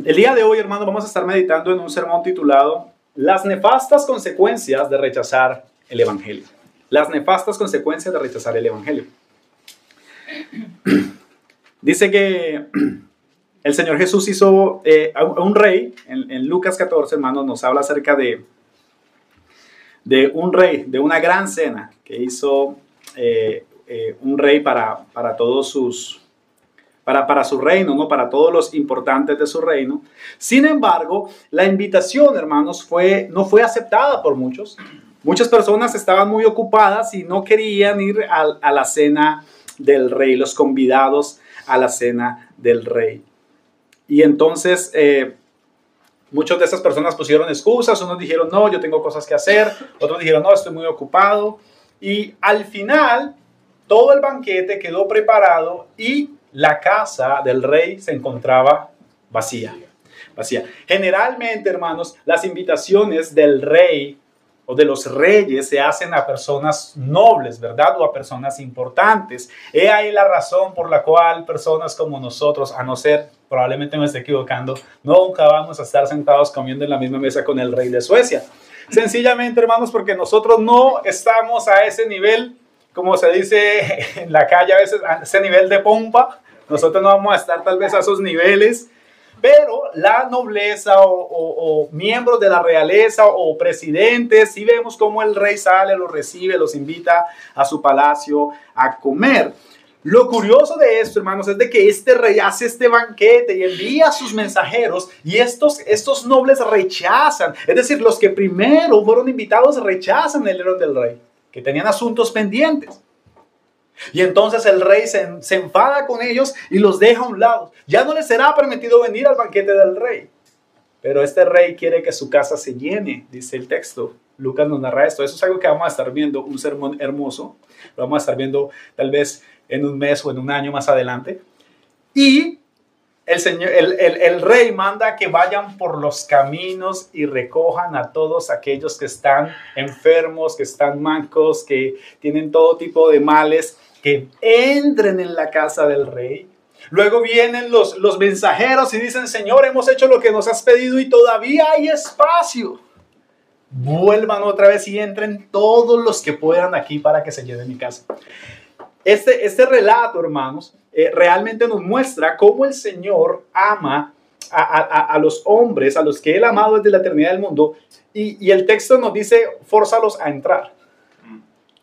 El día de hoy, hermanos, vamos a estar meditando en un sermón titulado Las nefastas consecuencias de rechazar el Evangelio. Las nefastas consecuencias de rechazar el Evangelio. Dice que el Señor Jesús hizo a un rey, en Lucas 14, hermanos, nos habla acerca de un rey, de una gran cena que hizo un rey para todos sus... Para su reino, ¿no? Para todos los importantes de su reino. Sin embargo, la invitación, hermanos, no fue aceptada por muchos. Muchas personas estaban muy ocupadas y no querían ir a la cena del rey, los convidados a la cena del rey. Y entonces, muchas de esas personas pusieron excusas. Unos dijeron, no, yo tengo cosas que hacer. Otros dijeron, no, estoy muy ocupado. Y al final, todo el banquete quedó preparado y la casa del rey se encontraba vacía. Generalmente, hermanos, las invitaciones del rey o de los reyes se hacen a personas nobles, ¿verdad? O a personas importantes. He ahí la razón por la cual personas como nosotros, a no ser, probablemente me esté equivocando, nunca vamos a estar sentados comiendo en la misma mesa con el rey de Suecia. Sencillamente, hermanos, porque nosotros no estamos a ese nivel, como se dice en la calle a veces, a ese nivel de pompa. Nosotros no vamos a estar tal vez a esos niveles, pero la nobleza o miembros de la realeza o presidentes, sí vemos cómo el rey sale, los recibe, los invita a su palacio a comer. Lo curioso de esto, hermanos, es de que este rey hace este banquete y envía a sus mensajeros y estos nobles rechazan. Es decir, los que primero fueron invitados rechazan el orden del rey, que tenían asuntos pendientes. Y entonces el rey se enfada con ellos y los deja a un lado. Ya no les será permitido venir al banquete del rey. Pero este rey quiere que su casa se llene, dice el texto. Lucas nos narra esto. Eso es algo que vamos a estar viendo, un sermón hermoso. Lo vamos a estar viendo tal vez en un mes o en un año más adelante. Y el rey manda que vayan por los caminos y recojan a todos aquellos que están enfermos, que están mancos, que tienen todo tipo de males, que entren en la casa del rey. Luego vienen los mensajeros y dicen, Señor, hemos hecho lo que nos has pedido y todavía hay espacio. Vuelvan otra vez y entren todos los que puedan aquí para que se llene mi casa. Este relato, hermanos, realmente nos muestra cómo el Señor ama a los hombres, a los que Él ha amado desde la eternidad del mundo. Y el texto nos dice, fórzalos a entrar.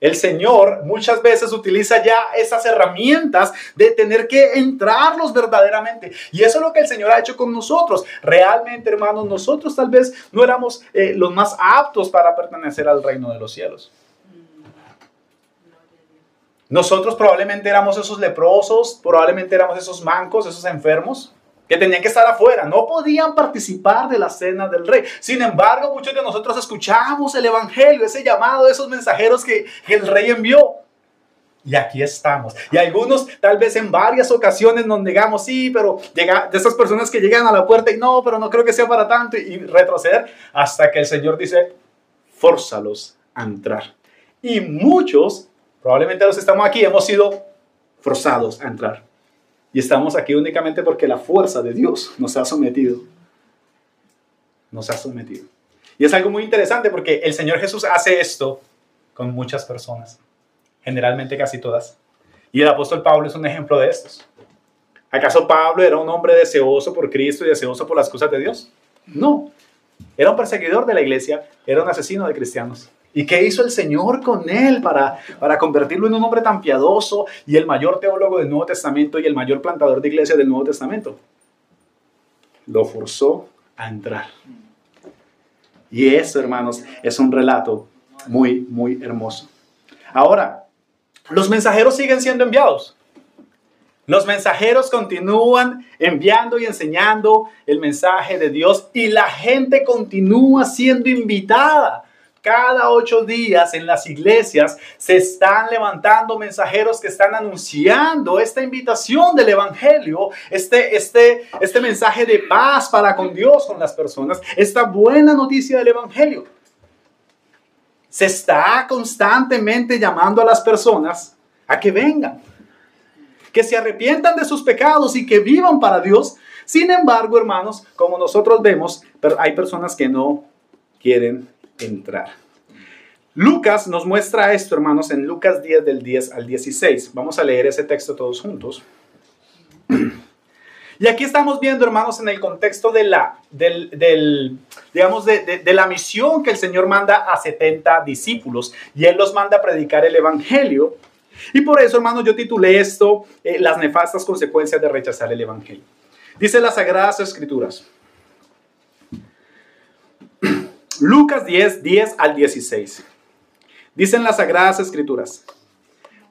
El Señor muchas veces utiliza ya esas herramientas de tener que entrarlos verdaderamente. Y eso es lo que el Señor ha hecho con nosotros. Realmente, hermanos, nosotros tal vez no éramos los más aptos para pertenecer al reino de los cielos. Nosotros probablemente éramos esos leprosos, probablemente éramos esos mancos, esos enfermos, que tenían que estar afuera, no podían participar de la cena del rey. Sin embargo, muchos de nosotros escuchamos el evangelio, ese llamado de esos mensajeros que el rey envió. Y aquí estamos. Y algunos tal vez en varias ocasiones nos negamos, sí, pero de esas personas que llegan a la puerta y no, pero no creo que sea para tanto, y retroceder hasta que el Señor dice, fórzalos a entrar. Y muchos, probablemente los que estamos aquí, hemos sido forzados a entrar. Y estamos aquí únicamente porque la fuerza de Dios nos ha sometido. Nos ha sometido. Y es algo muy interesante porque el Señor Jesús hace esto con muchas personas. Generalmente casi todas. Y el apóstol Pablo es un ejemplo de estos. ¿Acaso Pablo era un hombre deseoso por Cristo y deseoso por las cosas de Dios? No. Era un perseguidor de la iglesia. Era un asesino de cristianos. ¿Y qué hizo el Señor con él para convertirlo en un hombre tan piadoso y el mayor teólogo del Nuevo Testamento y el mayor plantador de iglesia del Nuevo Testamento? Lo forzó a entrar. Y eso, hermanos, es un relato muy, muy hermoso. Ahora, los mensajeros siguen siendo enviados. Los mensajeros continúan enviando y enseñando el mensaje de Dios y la gente continúa siendo invitada. Cada 8 días en las iglesias se están levantando mensajeros que están anunciando esta invitación del evangelio, este mensaje de paz para con Dios, con las personas, esta buena noticia del evangelio. Se está constantemente llamando a las personas a que vengan, que se arrepientan de sus pecados y que vivan para Dios. Sin embargo, hermanos, como nosotros vemos, hay personas que no quieren entrar. Lucas nos muestra esto, hermanos, en Lucas 10, del 10 al 16. Vamos a leer ese texto todos juntos. Y aquí estamos viendo, hermanos, en el contexto de la misión que el Señor manda a 70 discípulos. Y Él los manda a predicar el Evangelio. Y por eso, hermanos, yo titulé esto, las nefastas consecuencias de rechazar el Evangelio. Dice las Sagradas Escrituras. Lucas 10, 10 al 16. Dicen las Sagradas Escrituras: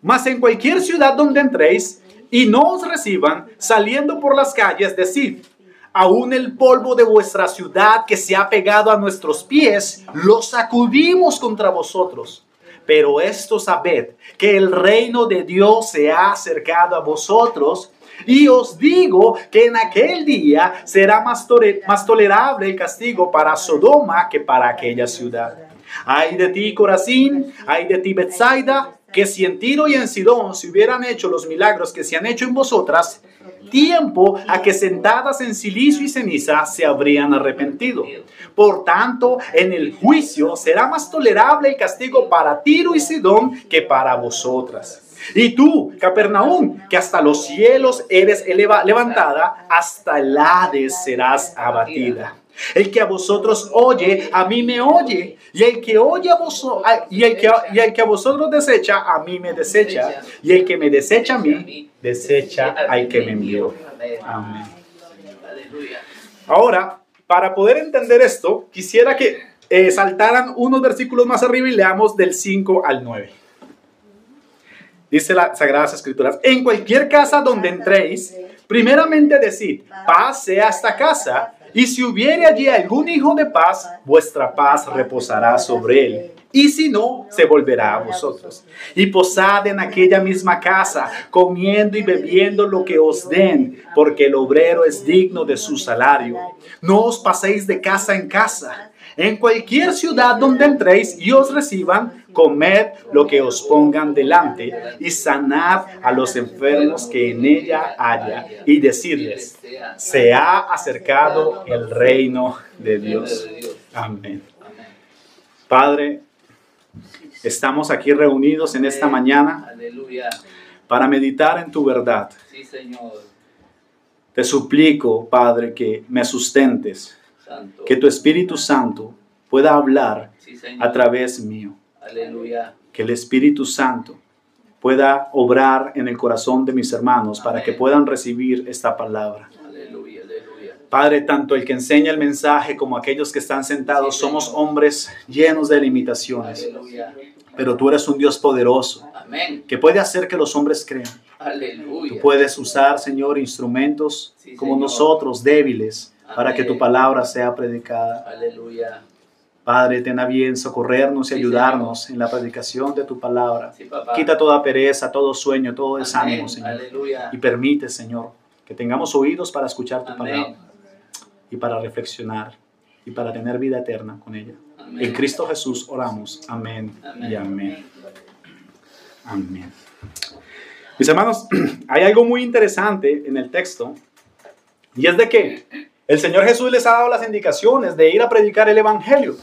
mas en cualquier ciudad donde entréis y no os reciban, saliendo por las calles, decid: aún el polvo de vuestra ciudad que se ha pegado a nuestros pies, lo sacudimos contra vosotros. Pero esto sabed, que el reino de Dios se ha acercado a vosotros. Y os digo que en aquel día será más tolerable el castigo para Sodoma que para aquella ciudad. Ay de ti, Corazín, ay de ti, Betsaida, que si en Tiro y en Sidón se hubieran hecho los milagros que se han hecho en vosotras, tiempo a que sentadas en cilicio y ceniza se habrían arrepentido. Por tanto, en el juicio será más tolerable el castigo para Tiro y Sidón que para vosotras. Y tú, Capernaum, que hasta los cielos eres levantada, hasta el Hades serás abatida. El que a vosotros oye, a mí me oye, y el que oye a vosotros, y el que a vosotros desecha, a mí me desecha, y el que me desecha a mí, desecha al que me envió. Amén. Ahora, para poder entender esto, quisiera que saltaran unos versículos más arriba y leamos del 5 al 9. Dice las Sagradas Escrituras: en cualquier casa donde entréis, primeramente decid, paz sea esta casa, y si hubiere allí algún hijo de paz, vuestra paz reposará sobre él. Y si no, se volverá a vosotros. Y posad en aquella misma casa, comiendo y bebiendo lo que os den, porque el obrero es digno de su salario. No os paséis de casa en casa. En cualquier ciudad donde entréis y os reciban, comed lo que os pongan delante y sanad a los enfermos que en ella haya, y decidles: se ha acercado el reino de Dios. Amén. Padre, estamos aquí reunidos en esta mañana para meditar en tu verdad. Te suplico, Padre, que me sustentes, que tu Espíritu Santo pueda hablar a través mío. Aleluya. Que el Espíritu Santo pueda obrar en el corazón de mis hermanos para que puedan recibir esta palabra. Aleluya, aleluya. Padre, tanto el que enseña el mensaje como aquellos que están sentados, somos hombres llenos de limitaciones. Aleluya. Pero tú eres un Dios poderoso, Amén. que puede hacer que los hombres crean. Aleluya. Tú puedes usar, Señor, instrumentos como Señor. nosotros, débiles, para que tu Amén. palabra sea predicada. Aleluya. Padre, ten a bien socorrernos y Sí, ayudarnos Señor. en la predicación de tu palabra. Sí, papá. Quita toda pereza, todo sueño, todo desánimo, Amén. Señor. Aleluya. Y permite, Señor, que tengamos oídos para escuchar tu Amén. palabra y para reflexionar y para tener vida eterna con ella. Amén. En Cristo Jesús oramos. Amén, Amén. y amén. Amén. Mis hermanos, hay algo muy interesante en el texto, y es de que el Señor Jesús les ha dado las indicaciones de ir a predicar el Evangelio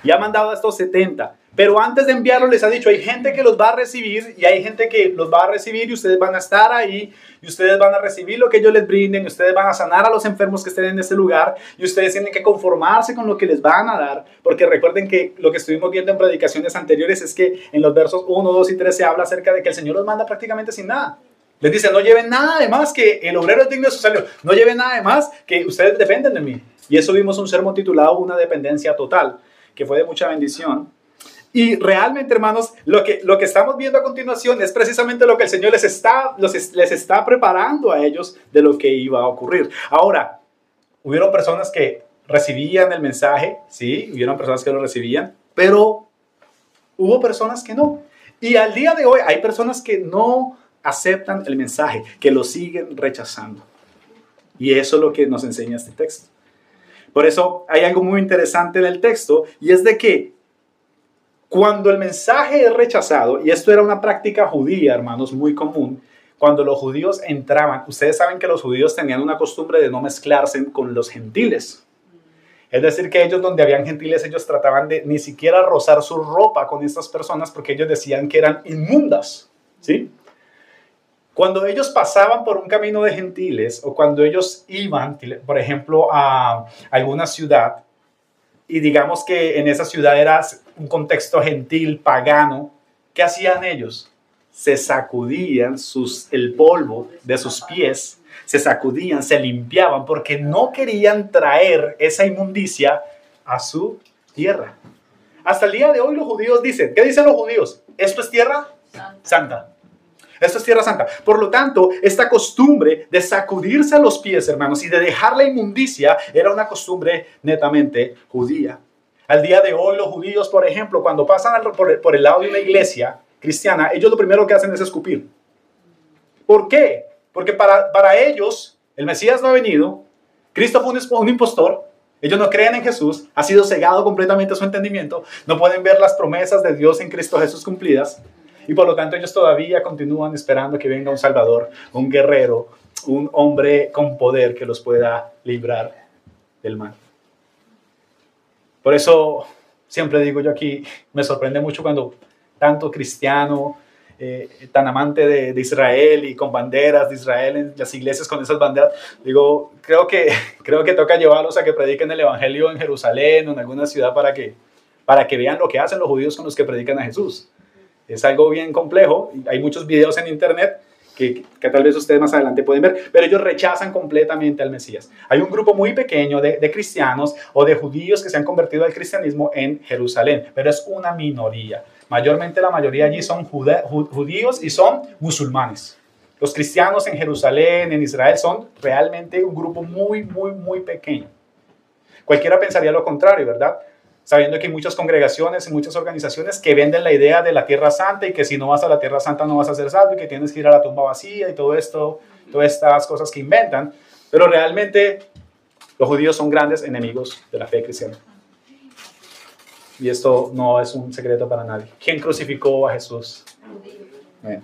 y ha mandado a estos 70. Pero antes de enviarlos les ha dicho: hay gente que los va a recibir y hay gente que los va a recibir y ustedes van a estar ahí y ustedes van a recibir lo que ellos les brinden y ustedes van a sanar a los enfermos que estén en ese lugar y ustedes tienen que conformarse con lo que les van a dar, porque recuerden que lo que estuvimos viendo en predicaciones anteriores es que en los versos 1, 2 y 3 se habla acerca de que el Señor los manda prácticamente sin nada. Les dice: no lleven nada de más, que el obrero es digno de su salario. No lleven nada de más, que ustedes dependen de mí. Y eso vimos un sermón titulado Una dependencia total, que fue de mucha bendición. Y realmente, hermanos, lo que estamos viendo a continuación es precisamente lo que el Señor les está preparando a ellos de lo que iba a ocurrir. Ahora, hubieron personas que recibían el mensaje, sí, hubieron personas que lo recibían, pero hubo personas que no. Y al día de hoy hay personas que no aceptan el mensaje, que lo siguen rechazando. Y eso es lo que nos enseña este texto. Por eso hay algo muy interesante en el texto, y es de que cuando el mensaje es rechazado, y esto era una práctica judía, hermanos, muy común, cuando los judíos entraban, ustedes saben que los judíos tenían una costumbre de no mezclarse con los gentiles. Es decir, que ellos, donde habían gentiles, ellos trataban de ni siquiera rozar su ropa con estas personas porque ellos decían que eran inmundas, ¿sí? Cuando ellos pasaban por un camino de gentiles o cuando ellos iban, por ejemplo, a alguna ciudad y digamos que en esa ciudad era un contexto gentil, pagano, ¿qué hacían ellos? Se sacudían el polvo de sus pies, se sacudían, se limpiaban porque no querían traer esa inmundicia a su tierra. Hasta el día de hoy los judíos dicen, ¿qué dicen los judíos? Esto es tierra santa. Esto es tierra santa. Por lo tanto, esta costumbre de sacudirse los pies, hermanos, y de dejar la inmundicia era una costumbre netamente judía. Al día de hoy los judíos, por ejemplo, cuando pasan por el lado de una iglesia cristiana, ellos lo primero que hacen es escupir. ¿Por qué? Porque para ellos el Mesías no ha venido, Cristo fue un impostor, ellos no creen en Jesús, ha sido cegado completamente su entendimiento, no pueden ver las promesas de Dios en Cristo Jesús cumplidas. Y por lo tanto ellos todavía continúan esperando que venga un Salvador, un guerrero, un hombre con poder que los pueda librar del mal. Por eso siempre digo yo aquí, me sorprende mucho cuando tanto cristiano, tan amante de Israel y con banderas de Israel en las iglesias con esas banderas, digo, creo que toca llevarlos a que prediquen el evangelio en Jerusalén o en alguna ciudad para que vean lo que hacen los judíos con los que predican a Jesús. Es algo bien complejo. Hay muchos videos en internet que tal vez ustedes más adelante pueden ver, pero ellos rechazan completamente al Mesías. Hay un grupo muy pequeño de cristianos o de judíos que se han convertido al cristianismo en Jerusalén, pero es una minoría. Mayormente la mayoría allí son judíos y son musulmanes. Los cristianos en Jerusalén, en Israel, son realmente un grupo muy, muy, muy pequeño. Cualquiera pensaría lo contrario, ¿verdad? Sabiendo que hay muchas congregaciones y muchas organizaciones que venden la idea de la Tierra Santa y que si no vas a la Tierra Santa no vas a ser salvo y que tienes que ir a la tumba vacía y todo esto, todas estas cosas que inventan. Pero realmente los judíos son grandes enemigos de la fe cristiana. Y esto no es un secreto para nadie. ¿Quién crucificó a Jesús? Bueno.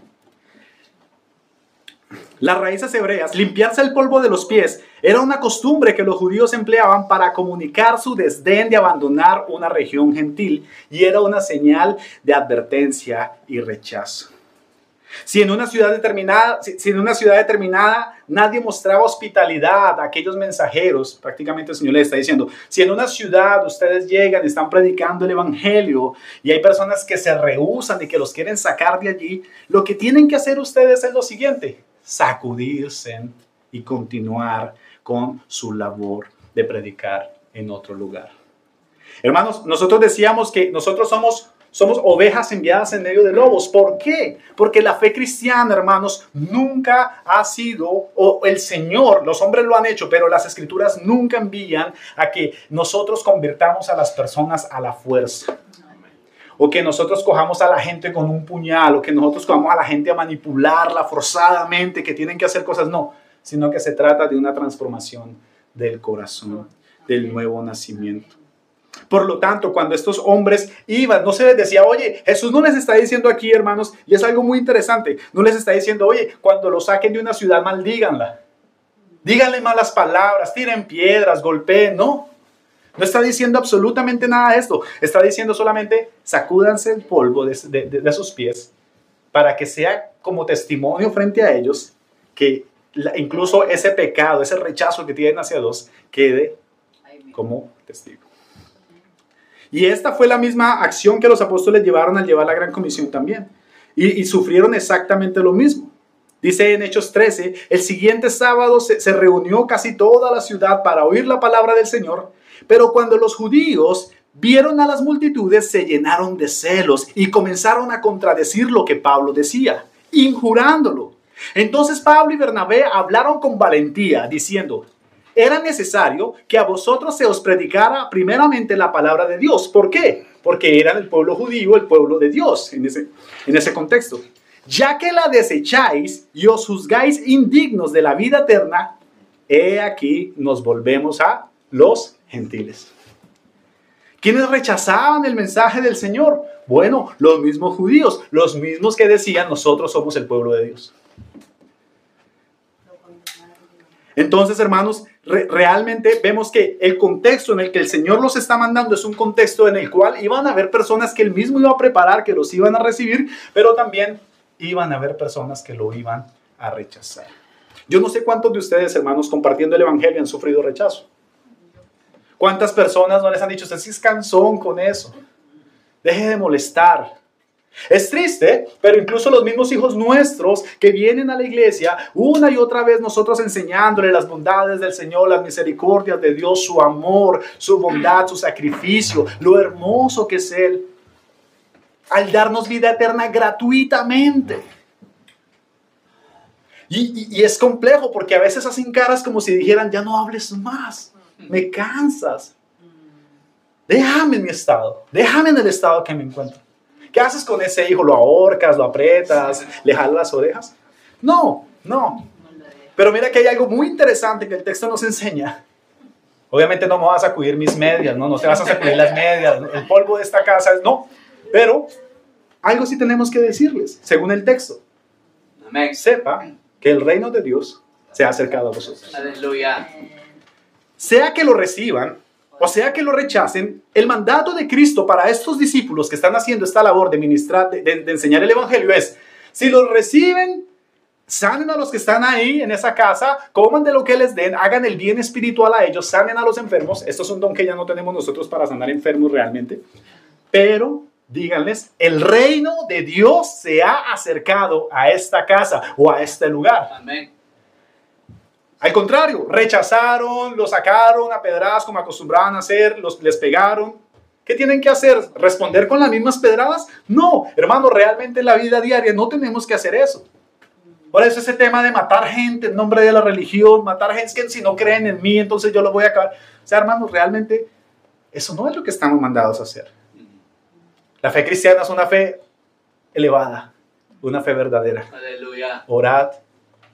Las raíces hebreas, limpiarse el polvo de los pies, era una costumbre que los judíos empleaban para comunicar su desdén de abandonar una región gentil y era una señal de advertencia y rechazo. Si en una ciudad determinada nadie mostraba hospitalidad a aquellos mensajeros, prácticamente el Señor les está diciendo, si en una ciudad ustedes llegan y están predicando el evangelio y hay personas que se rehúsan y que los quieren sacar de allí, lo que tienen que hacer ustedes es lo siguiente: sacudirse y continuar con su labor de predicar en otro lugar. Hermanos, nosotros decíamos que nosotros somos ovejas enviadas en medio de lobos. ¿Por qué? Porque la fe cristiana, hermanos, nunca ha sido, o el Señor, los hombres lo han hecho, pero las Escrituras nunca envían a que nosotros convirtamos a las personas a la fuerza. O que nosotros cojamos a la gente con un puñal, o que nosotros cojamos a la gente a manipularla forzadamente, que tienen que hacer cosas. No, sino que se trata de una transformación del corazón, del nuevo nacimiento. Por lo tanto, cuando estos hombres iban, no se les decía, oye, Jesús no les está diciendo aquí, hermanos, y es algo muy interesante, no les está diciendo, oye, cuando lo saquen de una ciudad, maldíganla. Díganle malas palabras, tiren piedras, golpeen, no. No está diciendo absolutamente nada de esto. Está diciendo solamente, sacúdanse el polvo de sus pies para que sea como testimonio frente a ellos que incluso ese pecado, ese rechazo que tienen hacia Dios, quede como testigo. Y esta fue la misma acción que los apóstoles llevaron al llevar la Gran Comisión también. Y sufrieron exactamente lo mismo. Dice en Hechos 13, el siguiente sábado se reunió casi toda la ciudad para oír la palabra del Señor. Pero cuando los judíos vieron a las multitudes, se llenaron de celos y comenzaron a contradecir lo que Pablo decía, injurándolo. Entonces Pablo y Bernabé hablaron con valentía, diciendo, era necesario que a vosotros se os predicara primeramente la palabra de Dios. ¿Por qué? Porque eran el pueblo judío, el pueblo de Dios en ese contexto. Ya que la desecháis y os juzgáis indignos de la vida eterna, he aquí nos volvemos a los gentiles. ¿Quiénes rechazaban el mensaje del Señor? Bueno, los mismos judíos, los mismos que decían nosotros somos el pueblo de Dios. Entonces, hermanos, realmente vemos que el contexto en el que el Señor los está mandando es un contexto en el cual iban a haber personas que Él mismo iba a preparar, que los iban a recibir, pero también iban a haber personas que lo iban a rechazar. Yo no sé cuántos de ustedes, hermanos, compartiendo el Evangelio han sufrido rechazo. ¿Cuántas personas no les han dicho, usted sí es cansón con eso? Deje de molestar. Es triste, pero incluso los mismos hijos nuestros que vienen a la iglesia, una y otra vez nosotros enseñándole las bondades del Señor, las misericordias de Dios, su amor, su bondad, su sacrificio, lo hermoso que es Él, al darnos vida eterna gratuitamente. Y es complejo porque a veces hacen caras como si dijeran, ya no hables más, me cansas. Déjame en mi estado, déjame en el estado que me encuentro. ¿Qué haces con ese hijo? ¿Lo ahorcas, lo aprietas, le jalas las orejas? No. Pero mira que hay algo muy interesante que el texto nos enseña. Obviamente no me vas a sacudir mis medias, no te vas a sacudir las medias, el polvo de esta casa, no. Pero algo sí tenemos que decirles, según el texto. Amén. Sepa que el reino de Dios se ha acercado a vosotros. Aleluya. Sea que lo reciban, o sea que lo rechacen, el mandato de Cristo para estos discípulos que están haciendo esta labor de ministrar, de enseñar el Evangelio es, si los reciben, sanen a los que están ahí en esa casa, coman de lo que les den, hagan el bien espiritual a ellos, sanen a los enfermos. Esto es un don que ya no tenemos nosotros para sanar enfermos realmente. Pero díganles, el reino de Dios se ha acercado a esta casa o a este lugar. Amén. Al contrario, rechazaron, lo sacaron a pedradas como acostumbraban a hacer, les pegaron. ¿Qué tienen que hacer? ¿Responder con las mismas pedradas? No, hermano, realmente en la vida diaria no tenemos que hacer eso. Por eso ese tema de matar gente en nombre de la religión, matar gente, es que si no creen en mí, entonces yo lo voy a acabar. O sea, hermanos, realmente eso no es lo que estamos mandados a hacer. La fe cristiana es una fe elevada, una fe verdadera. Aleluya. Orad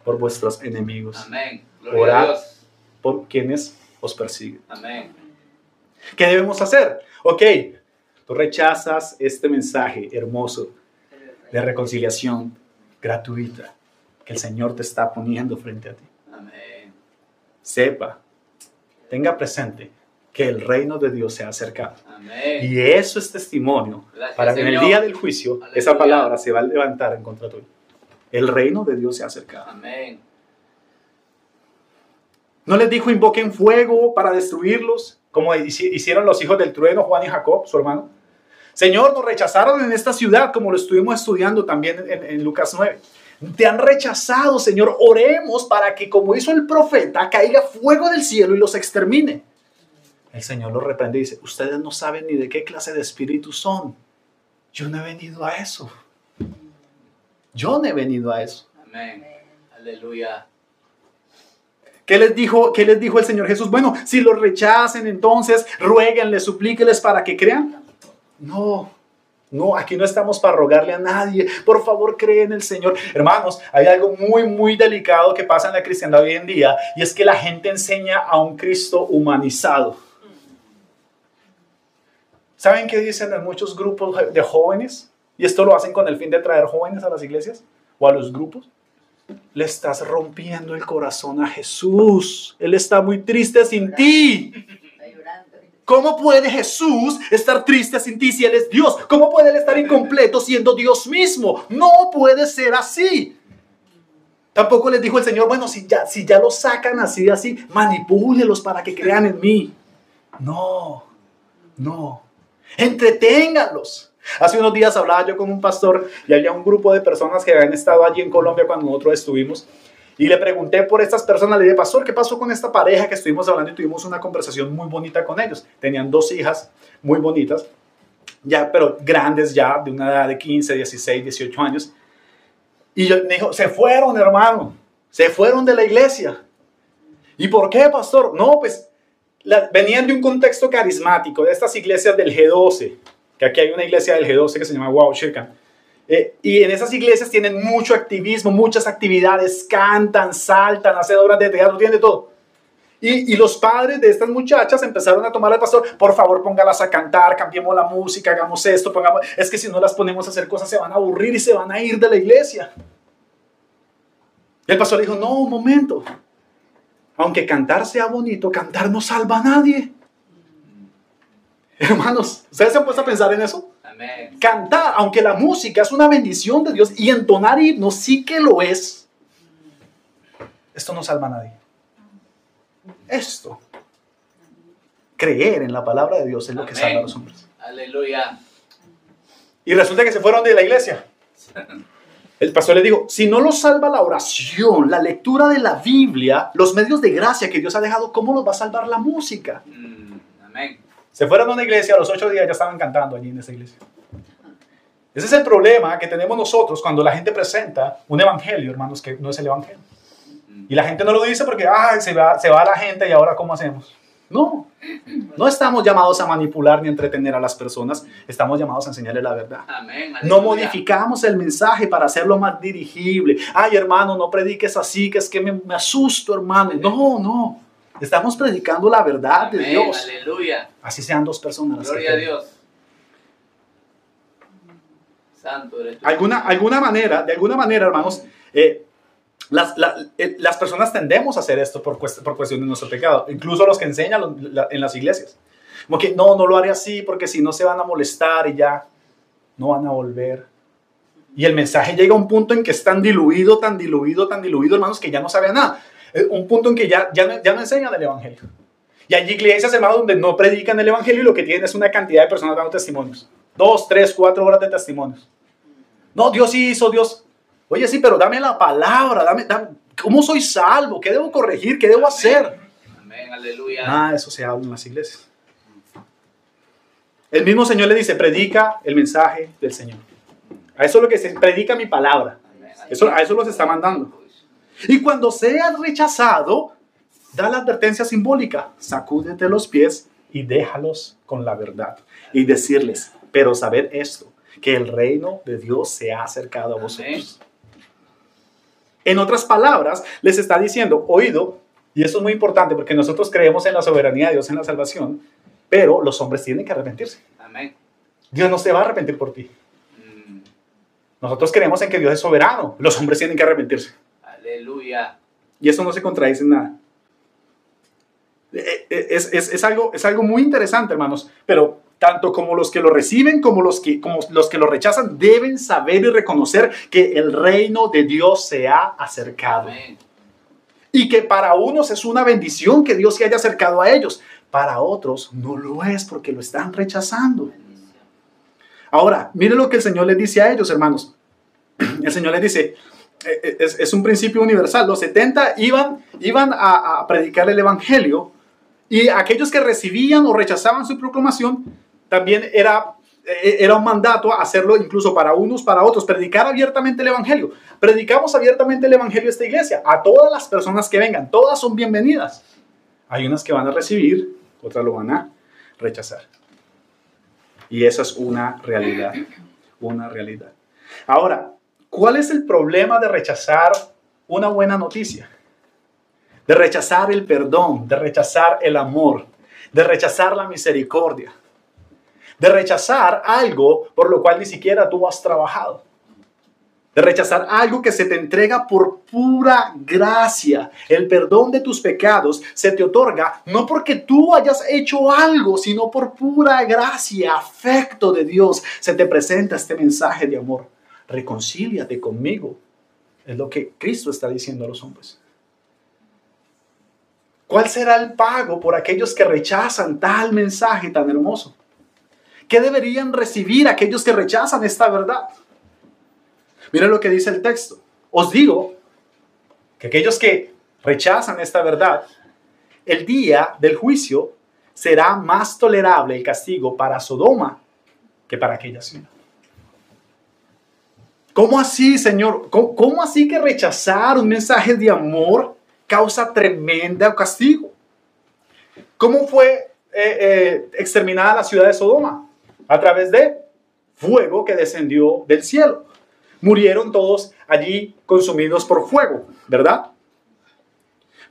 por vuestros enemigos. Amén. Gloria a Orad Dios. por quienes os persiguen. Amén. ¿Qué debemos hacer? Ok, tú rechazas este mensaje hermoso de reconciliación gratuita que el Señor te está poniendo frente a ti. Amén. Sepa, tenga presente que el reino de Dios se ha acercado. Amén. Y eso es testimonio Gracias, para que en el Señor. día del juicio Aleluya. esa palabra se va a levantar en contra tuyo. El reino de Dios se ha acercado. Amén. ¿No les dijo invoquen fuego para destruirlos? Como hicieron los hijos del trueno, Juan y Jacob, su hermano. Señor, nos rechazaron en esta ciudad, como lo estuvimos estudiando también en Lucas 9. Te han rechazado, Señor. Oremos para que, como hizo el profeta, caiga fuego del cielo y los extermine. El Señor los reprende y dice, ustedes no saben ni de qué clase de espíritus son. Yo no he venido a eso. Yo no he venido a eso. Amén. Aleluya. ¿Qué les dijo el Señor Jesús? Bueno, si los rechacen, entonces ruéguenles, suplíquenles para que crean. No, aquí no estamos para rogarle a nadie. Por favor, cree en el Señor. Hermanos, hay algo muy, muy delicado que pasa en la cristiandad hoy en día, y es que la gente enseña a un Cristo humanizado. ¿Saben qué dicen en muchos grupos de jóvenes? Y esto lo hacen con el fin de traer jóvenes a las iglesias o a los grupos. Le estás rompiendo el corazón a Jesús. Él está muy triste sin ti. ¿Cómo puede Jesús estar triste sin ti si Él es Dios? ¿Cómo puede Él estar incompleto siendo Dios mismo? No puede ser así. Tampoco les dijo el Señor, bueno, si ya lo sacan así, manipúlelos para que crean en mí. No. Entreténganlos. Hace unos días hablaba yo con un pastor y había un grupo de personas que habían estado allí en Colombia cuando nosotros estuvimos. Y le pregunté por estas personas, le dije, pastor, ¿qué pasó con esta pareja que estuvimos hablando? Y tuvimos una conversación muy bonita con ellos. Tenían 2 hijas muy bonitas, ya, pero grandes ya, de una edad de 15, 16, 18 años. Y me dijo, se fueron, hermano, se fueron de la iglesia. ¿Y por qué, pastor? No, pues venían de un contexto carismático, de estas iglesias del G12, que aquí hay una iglesia del G12 que se llama Wow Shirkan. Y en esas iglesias tienen mucho activismo, muchas actividades, cantan, saltan, hacen obras de teatro, tienen de todo. Y los padres de estas muchachas empezaron a tomar al pastor, por favor póngalas a cantar, cambiemos la música, hagamos esto, es que si no las ponemos a hacer cosas se van a aburrir y se van a ir de la iglesia. Y el pastor le dijo, no, un momento, Aunque cantar sea bonito, cantar no salva a nadie. Hermanos, ¿ustedes se han puesto a pensar en eso? Amén. Cantar, aunque la música es una bendición de Dios y entonar himnos sí que lo es, esto no salva a nadie. Esto, creer en la palabra de Dios es lo que salva a los hombres. Aleluya. Y resulta que se fueron de la iglesia. El pastor les dijo, si no los salva la oración, la lectura de la Biblia, los medios de gracia que Dios ha dejado, ¿cómo los va a salvar la música? Amén. Se fueron a una iglesia, a los 8 días ya estaban cantando allí en esa iglesia. Ese es el problema que tenemos nosotros cuando la gente presenta un evangelio, hermanos, que no es el evangelio. Y la gente no lo dice porque se va la gente y ahora ¿cómo hacemos? No estamos llamados a manipular ni a entretener a las personas, estamos llamados a enseñarles la verdad. Amén. No modificamos el mensaje para hacerlo más dirigible. Ay, hermano, no prediques así, que es que me asusto, hermano. No. Estamos predicando la verdad de Dios. Aleluya. Así sean 2 personas. Gloria a Dios. Santo eres tú. De alguna manera, hermanos, las personas tendemos a hacer esto por cuestión de nuestro pecado. Incluso los que enseñan en las iglesias. Como que no lo haré así porque si no se van a molestar y ya no van a volver. Y el mensaje llega a un punto en que es tan diluido, hermanos, que ya no sabe nada. Un punto en que ya no enseñan el evangelio. Y hay iglesias, hermanos, donde no predican el evangelio y lo que tienen es una cantidad de personas dando testimonios. 2, 3, 4 horas de testimonios. No, Dios hizo, Dios. Oye, sí, pero dame la palabra, dame, ¿cómo soy salvo? ¿Qué debo corregir? ¿Qué debo hacer? Amén, aleluya. Eso se habla en las iglesias. El mismo Señor le dice, predica el mensaje del Señor. A eso es lo que se predica mi palabra. A eso los está mandando. Y cuando seas rechazado, da la advertencia simbólica. Sacúdete los pies y déjalos con la verdad. Y decirles, pero sabed esto, que el reino de Dios se ha acercado a vosotros. En otras palabras, les está diciendo, oído, y eso es muy importante porque nosotros creemos en la soberanía de Dios en la salvación, pero los hombres tienen que arrepentirse. Amén. Dios no se va a arrepentir por ti. Nosotros creemos en que Dios es soberano. Los hombres tienen que arrepentirse. Aleluya. Y eso no se contradice en nada. Es algo muy interesante, hermanos. Pero tanto como los que lo reciben como los que lo rechazan deben saber y reconocer que el reino de Dios se ha acercado. Amén. Y que para unos es una bendición que Dios se haya acercado a ellos. Para otros no lo es porque lo están rechazando. Ahora, miren lo que el Señor les dice a ellos, hermanos. El Señor les dice, es un principio universal. Los 70 iban a predicar el evangelio y aquellos que recibían o rechazaban su proclamación, también era un mandato hacerlo incluso para unos, para otros, predicar abiertamente el evangelio. Predicamos abiertamente el evangelio a esta iglesia, a todas las personas que vengan, todas son bienvenidas. Hay unas que van a recibir, otras lo van a rechazar. Y esa es una realidad, Ahora, ¿cuál es el problema de rechazar una buena noticia? De rechazar el perdón, de rechazar el amor, de rechazar la misericordia, de rechazar algo por lo cual ni siquiera tú has trabajado, de rechazar algo que se te entrega por pura gracia. El perdón de tus pecados se te otorga no porque tú hayas hecho algo, sino por pura gracia, afecto de Dios. Se te presenta este mensaje de amor. Reconcíliate conmigo. Es lo que Cristo está diciendo a los hombres. ¿Cuál será el pago por aquellos que rechazan tal mensaje tan hermoso? ¿Qué deberían recibir aquellos que rechazan esta verdad? Miren lo que dice el texto. Os digo que aquellos que rechazan esta verdad, el día del juicio será más tolerable el castigo para Sodoma que para aquella ciudad. ¿Cómo así, Señor? ¿Cómo así que rechazar un mensaje de amor causa tremendo castigo? ¿Cómo fue exterminada la ciudad de Sodoma? A través de fuego que descendió del cielo. Murieron todos allí consumidos por fuego, ¿verdad?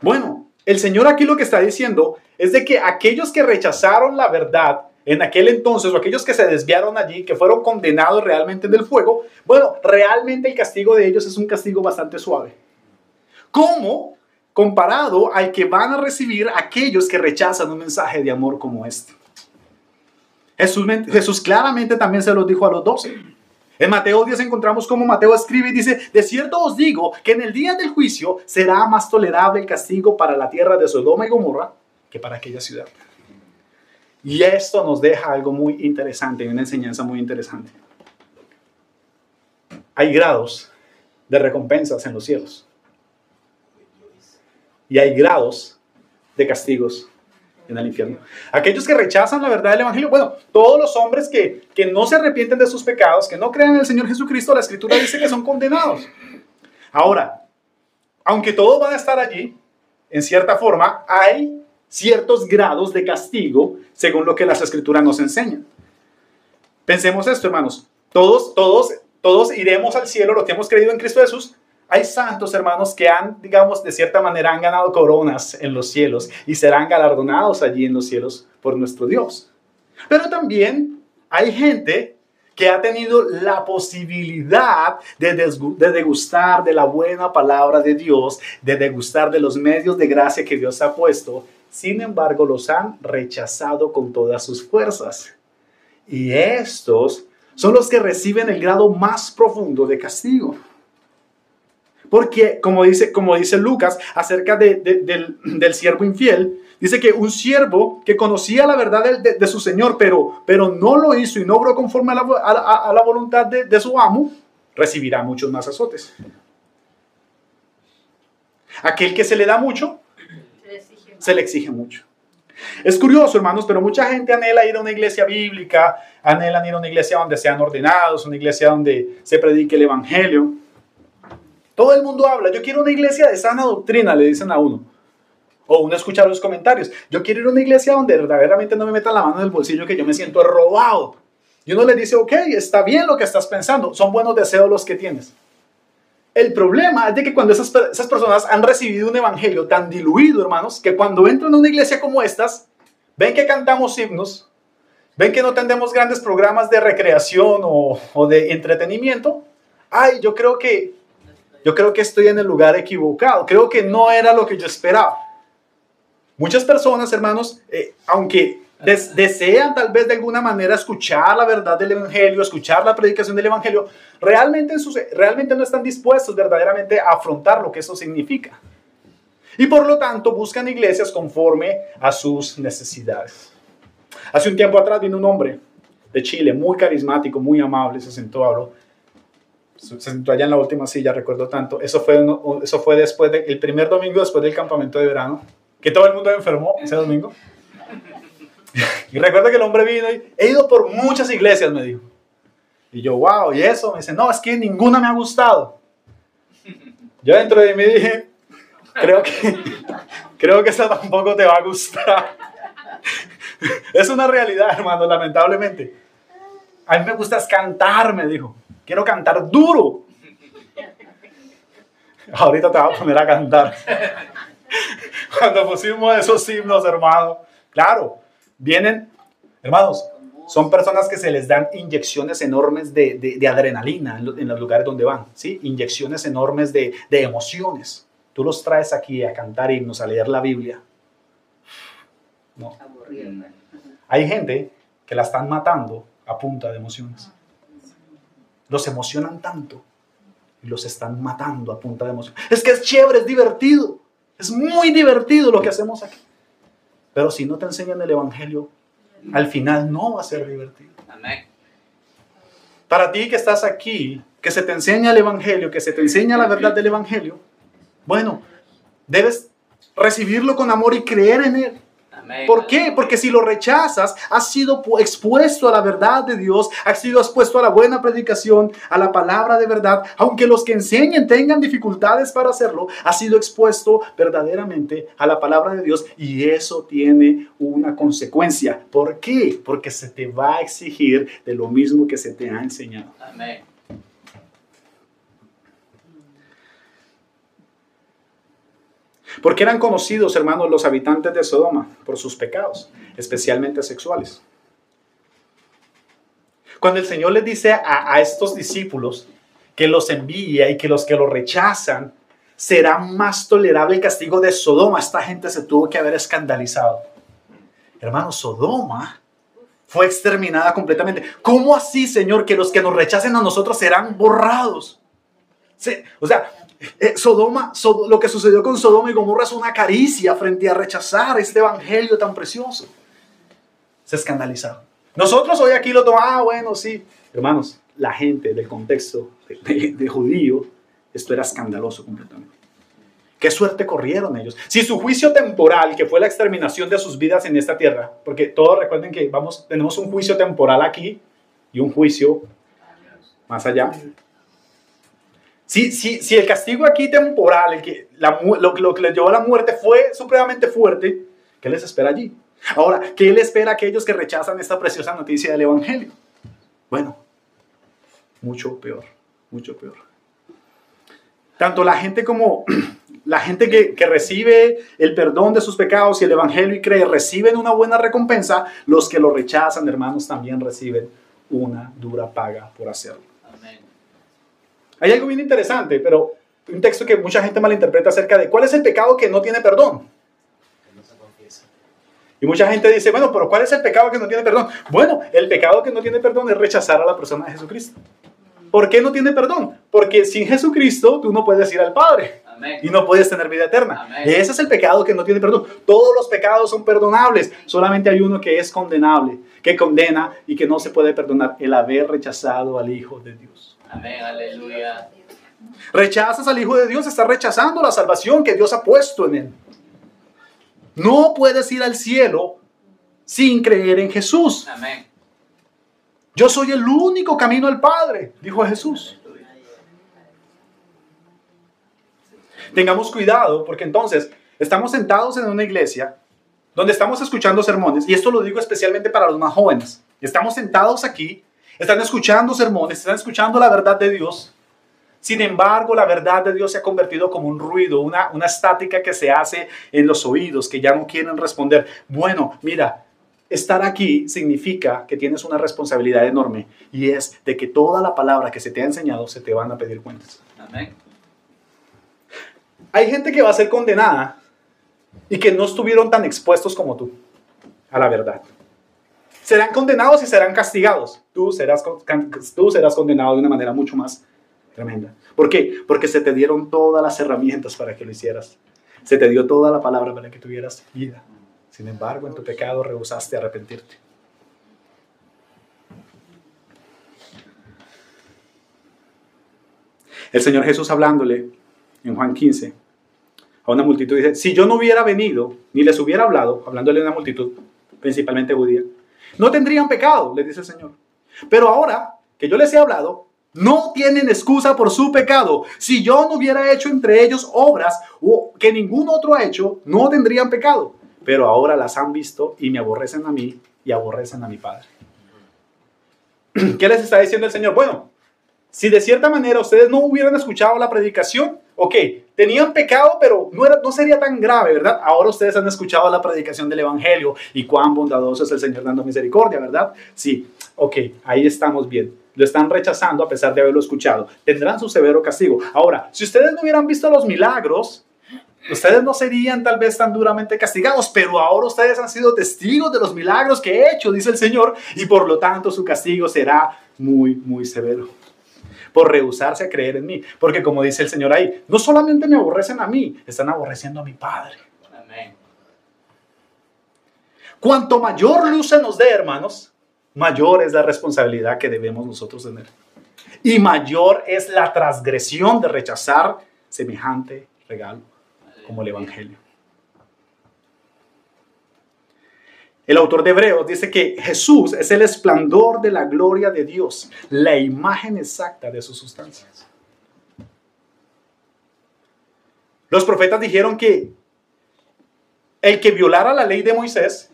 Bueno, el Señor aquí lo que está diciendo es de que aquellos que rechazaron la verdad en aquel entonces, o aquellos que se desviaron allí, que fueron condenados realmente del fuego, bueno, realmente el castigo de ellos es un castigo bastante suave. ¿Cómo comparado al que van a recibir aquellos que rechazan un mensaje de amor como este. Jesús claramente también se los dijo a los 12. En Mateo 10 encontramos cómo Mateo escribe y dice: de cierto os digo que en el día del juicio será más tolerable el castigo para la tierra de Sodoma y Gomorra que para aquella ciudad. Y esto nos deja algo muy interesante, una enseñanza muy interesante. Hay grados de recompensas en los cielos. Y hay grados de castigos en el infierno. Aquellos que rechazan la verdad del Evangelio, bueno, todos los hombres que no se arrepienten de sus pecados, que no creen en el Señor Jesucristo, la Escritura dice que son condenados. Ahora, aunque todos van a estar allí, en cierta forma, hay ciertos grados de castigo según lo que las Escrituras nos enseñan. Pensemos esto, hermanos. Todos iremos al cielo, los que hemos creído en Cristo Jesús. Hay santos, hermanos, que digamos, de cierta manera han ganado coronas en los cielos y serán galardonados allí en los cielos por nuestro Dios. Pero también hay gente que ha tenido la posibilidad de degustar de la buena palabra de Dios, de degustar de los medios de gracia que Dios ha puesto. Sin embargo, los han rechazado con todas sus fuerzas. Y estos son los que reciben el grado más profundo de castigo. Porque, como dice Lucas acerca del siervo infiel, dice que un siervo que conocía la verdad de su señor, pero no lo hizo y no obró conforme a la voluntad de su amo, recibirá muchos más azotes. Aquel que se le da mucho, se le exige mucho. Es curioso, hermanos, pero mucha gente anhela ir a una iglesia bíblica, anhelan ir a una iglesia donde sean ordenados, una iglesia donde se predique el evangelio. Todo el mundo habla: yo quiero una iglesia de sana doctrina, le dicen a uno. O uno escucha los comentarios: yo quiero ir a una iglesia donde verdaderamente no me metan la mano en el bolsillo, que yo me siento robado. Y uno le dice: ok, está bien lo que estás pensando, son buenos deseos los que tienes. El problema es de que cuando esas personas han recibido un evangelio tan diluido, hermanos, que cuando entran a una iglesia como estas, ven que cantamos himnos, ven que no tenemos grandes programas de recreación o de entretenimiento. Ay, yo creo que estoy en el lugar equivocado. Creo que no era lo que yo esperaba. Muchas personas, hermanos, aunque desean tal vez de alguna manera escuchar la verdad del Evangelio, escuchar la predicación del Evangelio, realmente no están dispuestos verdaderamente a afrontar lo que eso significa. Y por lo tanto buscan iglesias conforme a sus necesidades. Hace un tiempo atrás vino un hombre de Chile, muy carismático, muy amable, se sentó allá en la última silla, recuerdo tanto. Eso fue después el primer domingo después del campamento de verano, que todo el mundo enfermó ese domingo. Y recuerdo que el hombre vino y: he ido por muchas iglesias, me dijo. Y yo: wow, ¿y eso? Me dice: no, es que ninguna me ha gustado. Yo dentro de mí dije: creo que esa tampoco te va a gustar. Es una realidad, hermano, lamentablemente. A mí me gusta cantar, me dijo. Quiero cantar duro. Ahorita te voy a poner a cantar. Cuando pusimos esos himnos, hermano, claro, vienen, hermanos, son personas que se les dan inyecciones enormes de adrenalina en los lugares donde van, ¿sí? Inyecciones enormes de emociones. Tú los traes aquí a cantar himnos, a leer la Biblia. No. Hay gente que la están matando a punta de emociones. Los emocionan tanto y los están matando a punta de emociones. Es que es chévere, es divertido. Es muy divertido lo que hacemos aquí. Pero si no te enseñan el Evangelio, al final no va a ser divertido. Amén. Para ti que estás aquí, que se te enseña el Evangelio, que se te enseña la verdad del Evangelio, bueno, debes recibirlo con amor y creer en él. ¿Por qué? Porque si lo rechazas, has sido expuesto a la verdad de Dios, has sido expuesto a la buena predicación, a la palabra de verdad. Aunque los que enseñen tengan dificultades para hacerlo, has sido expuesto verdaderamente a la palabra de Dios, y eso tiene una consecuencia. ¿Por qué? Porque se te va a exigir de lo mismo que se te ha enseñado. Amén. Porque eran conocidos, hermanos, los habitantes de Sodoma por sus pecados, especialmente sexuales. Cuando el Señor les dice a estos discípulos que los envía y que los que lo rechazan será más tolerable el castigo de Sodoma. Esta gente se tuvo que haber escandalizado. Hermano, Sodoma fue exterminada completamente. ¿Cómo así, Señor, que los que nos rechacen a nosotros serán borrados? Sí, o sea, lo que sucedió con Sodoma y Gomorra es una caricia frente a rechazar este evangelio tan precioso. Se escandalizaron. Nosotros hoy aquí lo tomamos, bueno, sí. Hermanos, la gente del contexto de judío, esto era escandaloso completamente. ¿Qué suerte corrieron ellos? Si su juicio temporal, que fue la exterminación de sus vidas en esta tierra, porque todos recuerden que tenemos un juicio temporal aquí y un juicio más allá. Si el castigo aquí temporal, lo que les llevó a la muerte fue supremamente fuerte, ¿qué les espera allí? Ahora, ¿qué les espera a aquellos que rechazan esta preciosa noticia del evangelio? Bueno, mucho peor, mucho peor. Tanto la gente como la gente que recibe el perdón de sus pecados y el evangelio y cree, reciben una buena recompensa. Los que lo rechazan, hermanos, también reciben una dura paga por hacerlo. Amén. Hay algo bien interesante, pero un texto que mucha gente malinterpreta acerca de cuál es el pecado que no tiene perdón. Que no se confiesa. Y mucha gente dice, bueno, pero ¿cuál es el pecado que no tiene perdón? Bueno, el pecado que no tiene perdón es rechazar a la persona de Jesucristo. ¿Por qué no tiene perdón? Porque sin Jesucristo tú no puedes ir al Padre. Amén. Y no puedes tener vida eterna. Amén. Ese es el pecado que no tiene perdón. Todos los pecados son perdonables. Solamente hay uno que es condenable, que condena y que no se puede perdonar: el haber rechazado al Hijo de Dios. Amén, aleluya. Rechazas al Hijo de Dios, estás rechazando la salvación que Dios ha puesto en él. No puedes ir al cielo sin creer en Jesús. Amén. Yo soy el único camino al Padre, dijo Jesús. Tengamos cuidado, porque entonces estamos sentados en una iglesia donde estamos escuchando sermones, y esto lo digo especialmente para los más jóvenes. Estamos sentados aquí, están escuchando sermones, están escuchando la verdad de Dios. Sin embargo, la verdad de Dios se ha convertido como un ruido, una estática que se hace en los oídos, que ya no quieren responder. Bueno, mira, estar aquí significa que tienes una responsabilidad enorme, y es de que toda la palabra que se te ha enseñado se te van a pedir cuentas. Amén. Hay gente que va a ser condenada y que no estuvieron tan expuestos como tú a la verdad. Serán condenados y serán castigados. Tú serás condenado de una manera mucho más tremenda. ¿Por qué? Porque se te dieron todas las herramientas para que lo hicieras. Se te dio toda la palabra para que tuvieras vida. Sin embargo, en tu pecado rehusaste arrepentirte. El Señor Jesús, hablándole en Juan 15 a una multitud, dice: si yo no hubiera venido ni les hubiera hablado, hablándole a una multitud principalmente judía, no tendrían pecado, les dice el Señor. Pero ahora que yo les he hablado, no tienen excusa por su pecado. Si yo no hubiera hecho entre ellos obras que ningún otro ha hecho, no tendrían pecado. Pero ahora las han visto y me aborrecen a mí y aborrecen a mi Padre. ¿Qué les está diciendo el Señor? Bueno, si de cierta manera ustedes no hubieran escuchado la predicación, ok, tenían pecado, pero no sería tan grave, ¿verdad? Ahora ustedes han escuchado la predicación del Evangelio y cuán bondadoso es el Señor dando misericordia, ¿verdad? Sí, ok, ahí estamos bien. Lo están rechazando a pesar de haberlo escuchado. Tendrán su severo castigo. Ahora, si ustedes no hubieran visto los milagros, ustedes no serían tal vez tan duramente castigados, pero ahora ustedes han sido testigos de los milagros que he hecho, dice el Señor, y por lo tanto su castigo será muy, muy severo. Por rehusarse a creer en mí. Porque como dice el Señor ahí, no solamente me aborrecen a mí, están aborreciendo a mi Padre. Amén. Cuanto mayor luz se nos dé, hermanos, mayor es la responsabilidad que debemos nosotros tener. Y mayor es la transgresión de rechazar semejante regalo como el Evangelio. El autor de Hebreos dice que Jesús es el esplendor de la gloria de Dios, la imagen exacta de su sustancia. Los profetas dijeron que el que violara la ley de Moisés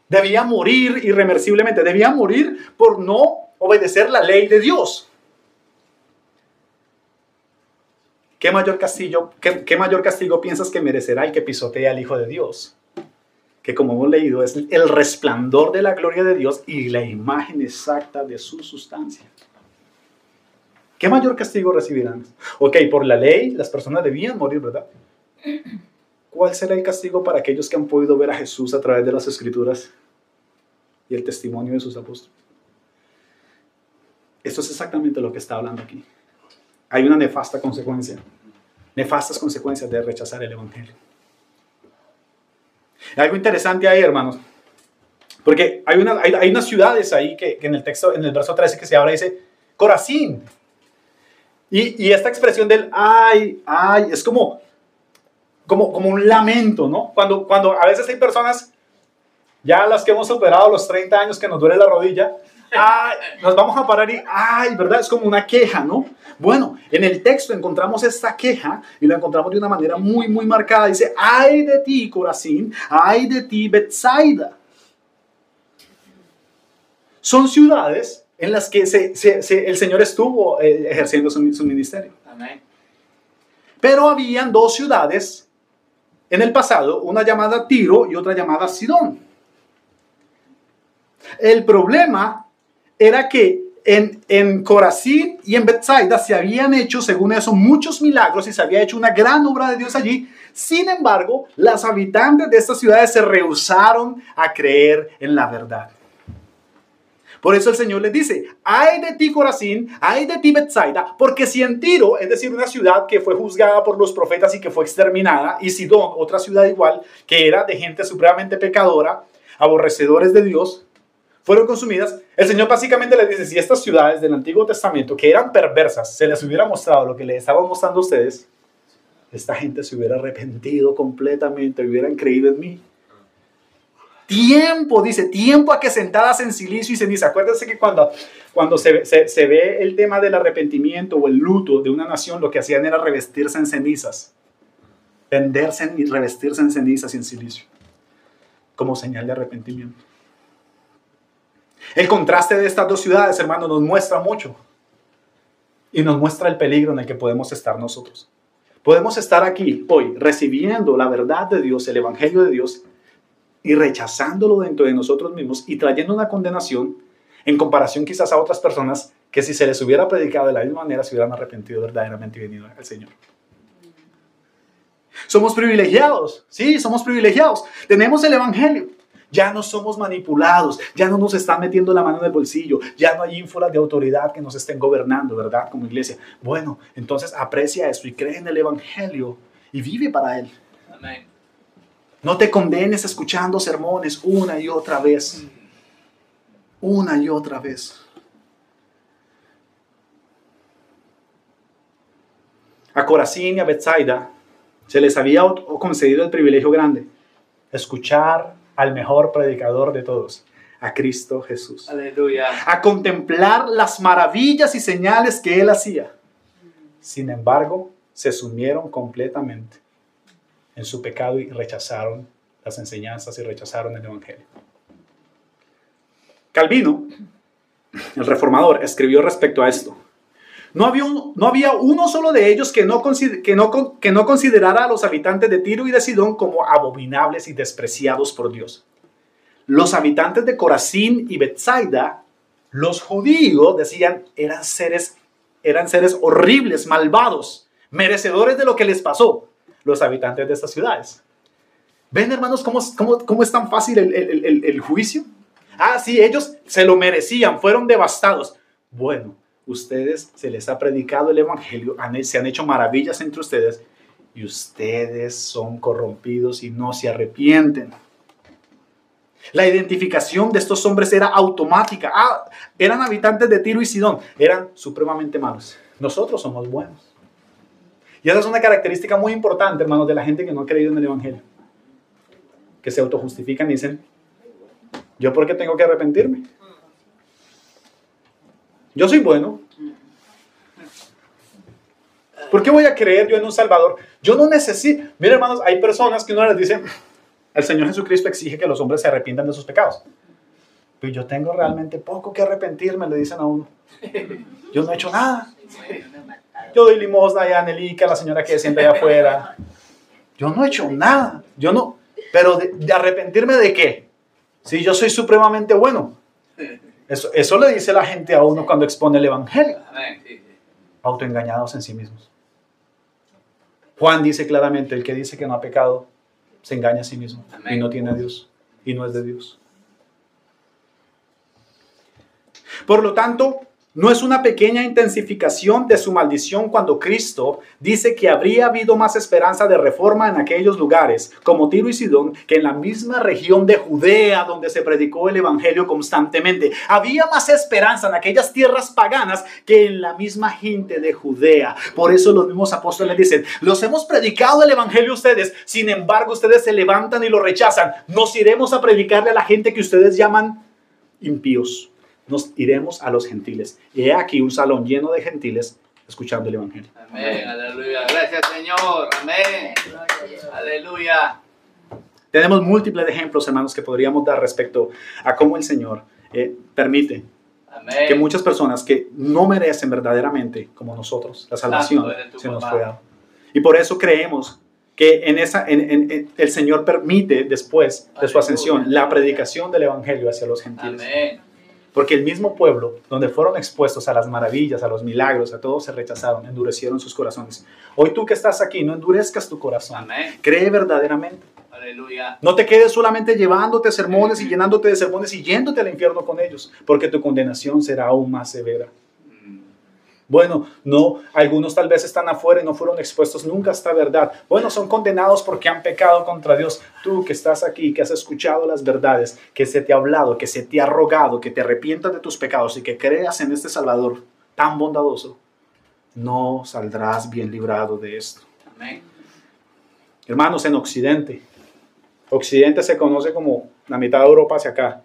debía morir irreversiblemente, debía morir por no obedecer la ley de Dios. ¿Qué mayor castigo piensas que merecerá el que pisotea al Hijo de Dios? Que como hemos leído es el resplandor de la gloria de Dios y la imagen exacta de su sustancia. ¿Qué mayor castigo recibirán? Ok, por la ley las personas debían morir, ¿verdad? ¿Cuál será el castigo para aquellos que han podido ver a Jesús a través de las Escrituras y el testimonio de sus apóstoles? Esto es exactamente lo que está hablando aquí. Hay una nefastas consecuencias de rechazar el Evangelio. Hay algo interesante ahí, hermanos, porque hay unas ciudades ahí que en el texto, en el verso 13 que se habla, dice Corazín. Y esta expresión del ay, es como un lamento, ¿no? Cuando a veces hay personas, ya las que hemos superado los 30 años, que nos duele la rodilla, ay, nos vamos a parar y ay, ¿verdad? Es como una queja, ¿no? Bueno, en el texto encontramos esta queja y la encontramos de una manera muy, muy marcada. Dice, ay de ti, Corazín, ay de ti, Betsaida. Son ciudades en las que el Señor estuvo ejerciendo su ministerio. Amén. Pero habían dos ciudades en el pasado, una llamada Tiro y otra llamada Sidón. El problema era que en Corazín y en Betsaida se habían hecho, según eso, muchos milagros y se había hecho una gran obra de Dios allí. Sin embargo, las habitantes de estas ciudades se rehusaron a creer en la verdad. Por eso el Señor les dice, ay de ti Corazín, ay de ti Betsaida, porque si en Tiro, es decir, una ciudad que fue juzgada por los profetas y que fue exterminada, y Sidón, otra ciudad igual, que era de gente supremamente pecadora, aborrecedores de Dios, fueron consumidas, el Señor básicamente les dice, si estas ciudades del Antiguo Testamento, que eran perversas, se les hubiera mostrado lo que les estaba mostrando a ustedes, esta gente se hubiera arrepentido completamente, hubieran creído en mí. Tiempo, dice, tiempo a que sentadas en silicio y ceniza. Acuérdense que cuando se ve el tema del arrepentimiento o el luto de una nación, lo que hacían era revestirse en cenizas. Tenderse y revestirse en cenizas y en silicio. Como señal de arrepentimiento. El contraste de estas dos ciudades, hermano, nos muestra mucho. Y nos muestra el peligro en el que podemos estar nosotros. Podemos estar aquí hoy recibiendo la verdad de Dios, el Evangelio de Dios, y rechazándolo dentro de nosotros mismos y trayendo una condenación en comparación quizás a otras personas que si se les hubiera predicado de la misma manera se hubieran arrepentido verdaderamente y venido al Señor. Somos privilegiados, sí, somos privilegiados. Tenemos el Evangelio. Ya no somos manipulados, ya no nos están metiendo la mano en el bolsillo, ya no hay ínfulas de autoridad que nos estén gobernando, ¿verdad? Como iglesia. Bueno, entonces aprecia eso y cree en el Evangelio y vive para Él. Amén. No te condenes escuchando sermones una y otra vez. Una y otra vez. A Corazín y a Betsaida se les había concedido el privilegio grande. Escuchar al mejor predicador de todos, a Cristo Jesús. Aleluya. A contemplar las maravillas y señales que Él hacía. Sin embargo, se sumieron completamente en su pecado y rechazaron las enseñanzas y rechazaron el Evangelio. Calvino, el reformador, escribió respecto a esto. No había uno solo de ellos que no considerara a los habitantes de Tiro y de Sidón como abominables y despreciados por Dios. Los habitantes de Corazín y Betsaida, los judíos, decían, eran seres horribles, malvados, merecedores de lo que les pasó. Los habitantes de estas ciudades. ¿Ven, hermanos, cómo es tan fácil el juicio? Ah, sí, ellos se lo merecían, fueron devastados. Bueno, ustedes se les ha predicado el Evangelio, se han hecho maravillas entre ustedes y ustedes son corrompidos y no se arrepienten. La identificación de estos hombres era automática. Eran habitantes de Tiro y Sidón, eran supremamente malos. Nosotros somos buenos. Y esa es una característica muy importante, hermanos, de la gente que no ha creído en el Evangelio. Que se autojustifican y dicen, ¿yo por qué tengo que arrepentirme? Yo soy bueno. ¿Por qué voy a creer yo en un Salvador? Yo no necesito. Mira, hermanos, hay personas que uno les dice, el Señor Jesucristo exige que los hombres se arrepientan de sus pecados. Pero yo tengo realmente poco que arrepentirme, le dicen a uno. Yo no he hecho nada. Yo doy limosna allá en el ICA, la señora que sienta allá afuera. Yo no he hecho nada. Pero de arrepentirme de qué? Si yo soy supremamente bueno. Eso le dice la gente a uno cuando expone el Evangelio. autoengañados en sí mismos. Juan dice claramente, el que dice que no ha pecado, se engaña a sí mismo. Amén. Y no tiene a Dios, y no es de Dios. Por lo tanto, no es una pequeña intensificación de su maldición cuando Cristo dice que habría habido más esperanza de reforma en aquellos lugares, como Tiro y Sidón, que en la misma región de Judea donde se predicó el evangelio constantemente. Había más esperanza en aquellas tierras paganas que en la misma gente de Judea. Por eso los mismos apóstoles dicen, los hemos predicado el evangelio a ustedes, sin embargo ustedes se levantan y lo rechazan. Nos iremos a predicarle a la gente que ustedes llaman impíos. Nos iremos a los gentiles. Y he aquí un salón lleno de gentiles escuchando el evangelio. Amén, aleluya. Gracias, Señor. Amén. Aleluya. Tenemos múltiples ejemplos, hermanos, que podríamos dar respecto a cómo el Señor permite Amén. que muchas personas que no merecen verdaderamente, como nosotros, la salvación se nos fue dada. Y por eso creemos que el Señor permite después de su ascensión la predicación del evangelio hacia los gentiles. Amén. Porque el mismo pueblo, donde fueron expuestos a las maravillas, a los milagros, a todos se rechazaron, endurecieron sus corazones. Hoy tú que estás aquí, no endurezcas tu corazón. Amén. Cree verdaderamente. Aleluya. No te quedes solamente llevándote sermones y llenándote de sermones y yéndote al infierno con ellos, porque tu condenación será aún más severa. Bueno, no, algunos tal vez están afuera y no fueron expuestos nunca a esta verdad. Bueno, son condenados porque han pecado contra Dios. Tú que estás aquí, que has escuchado las verdades, que se te ha hablado, que se te ha rogado, que te arrepientas de tus pecados y que creas en este Salvador tan bondadoso, no saldrás bien librado de esto. Amén. Hermanos, en Occidente se conoce como la mitad de Europa hacia acá.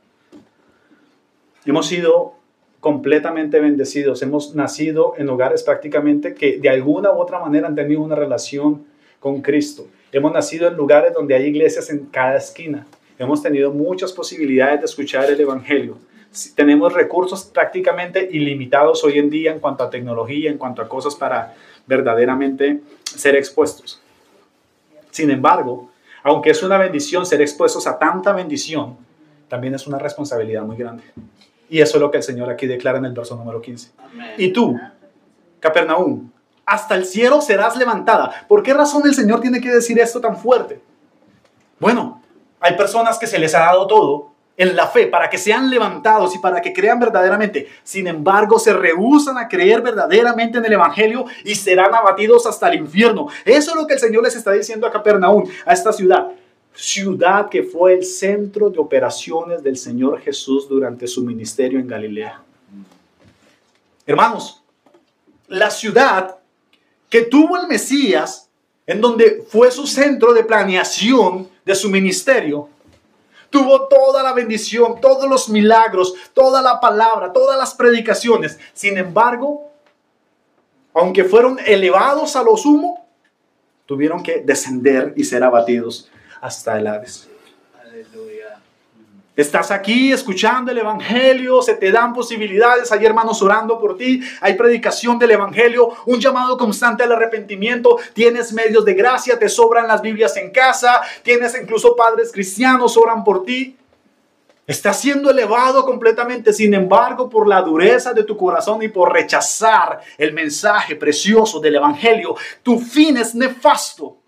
Hemos sido completamente bendecidos. Hemos nacido en hogares prácticamente que de alguna u otra manera han tenido una relación con Cristo. Hemos nacido en lugares donde hay iglesias en cada esquina. Hemos tenido muchas posibilidades de escuchar el evangelio. Tenemos recursos prácticamente ilimitados hoy en día en cuanto a tecnología, en cuanto a cosas para verdaderamente ser expuestos. Sin embargo, aunque es una bendición ser expuestos a tanta bendición, también es una responsabilidad muy grande. Y eso es lo que el Señor aquí declara en el verso número 15. Amén. Y tú, Capernaum, hasta el cielo serás levantada. ¿Por qué razón el Señor tiene que decir esto tan fuerte? Bueno, hay personas que se les ha dado todo en la fe para que sean levantados y para que crean verdaderamente. Sin embargo, se rehúsan a creer verdaderamente en el evangelio y serán abatidos hasta el infierno. Eso es lo que el Señor les está diciendo a Capernaum, a esta ciudad. Ciudad que fue el centro de operaciones del Señor Jesús durante su ministerio en Galilea. Hermanos, la ciudad que tuvo el Mesías, en donde fue su centro de planeación de su ministerio, tuvo toda la bendición, todos los milagros, toda la palabra, todas las predicaciones. Sin embargo, aunque fueron elevados a lo sumo, tuvieron que descender y ser abatidos hasta el Hades. Aleluya. Estás aquí escuchando el evangelio, se te dan posibilidades, hay hermanos orando por ti, hay predicación del evangelio, un llamado constante al arrepentimiento, tienes medios de gracia, te sobran las Biblias en casa, tienes incluso padres cristianos, oran por ti. Estás siendo elevado completamente, sin embargo, por la dureza de tu corazón y por rechazar el mensaje precioso del evangelio, tu fin es nefasto.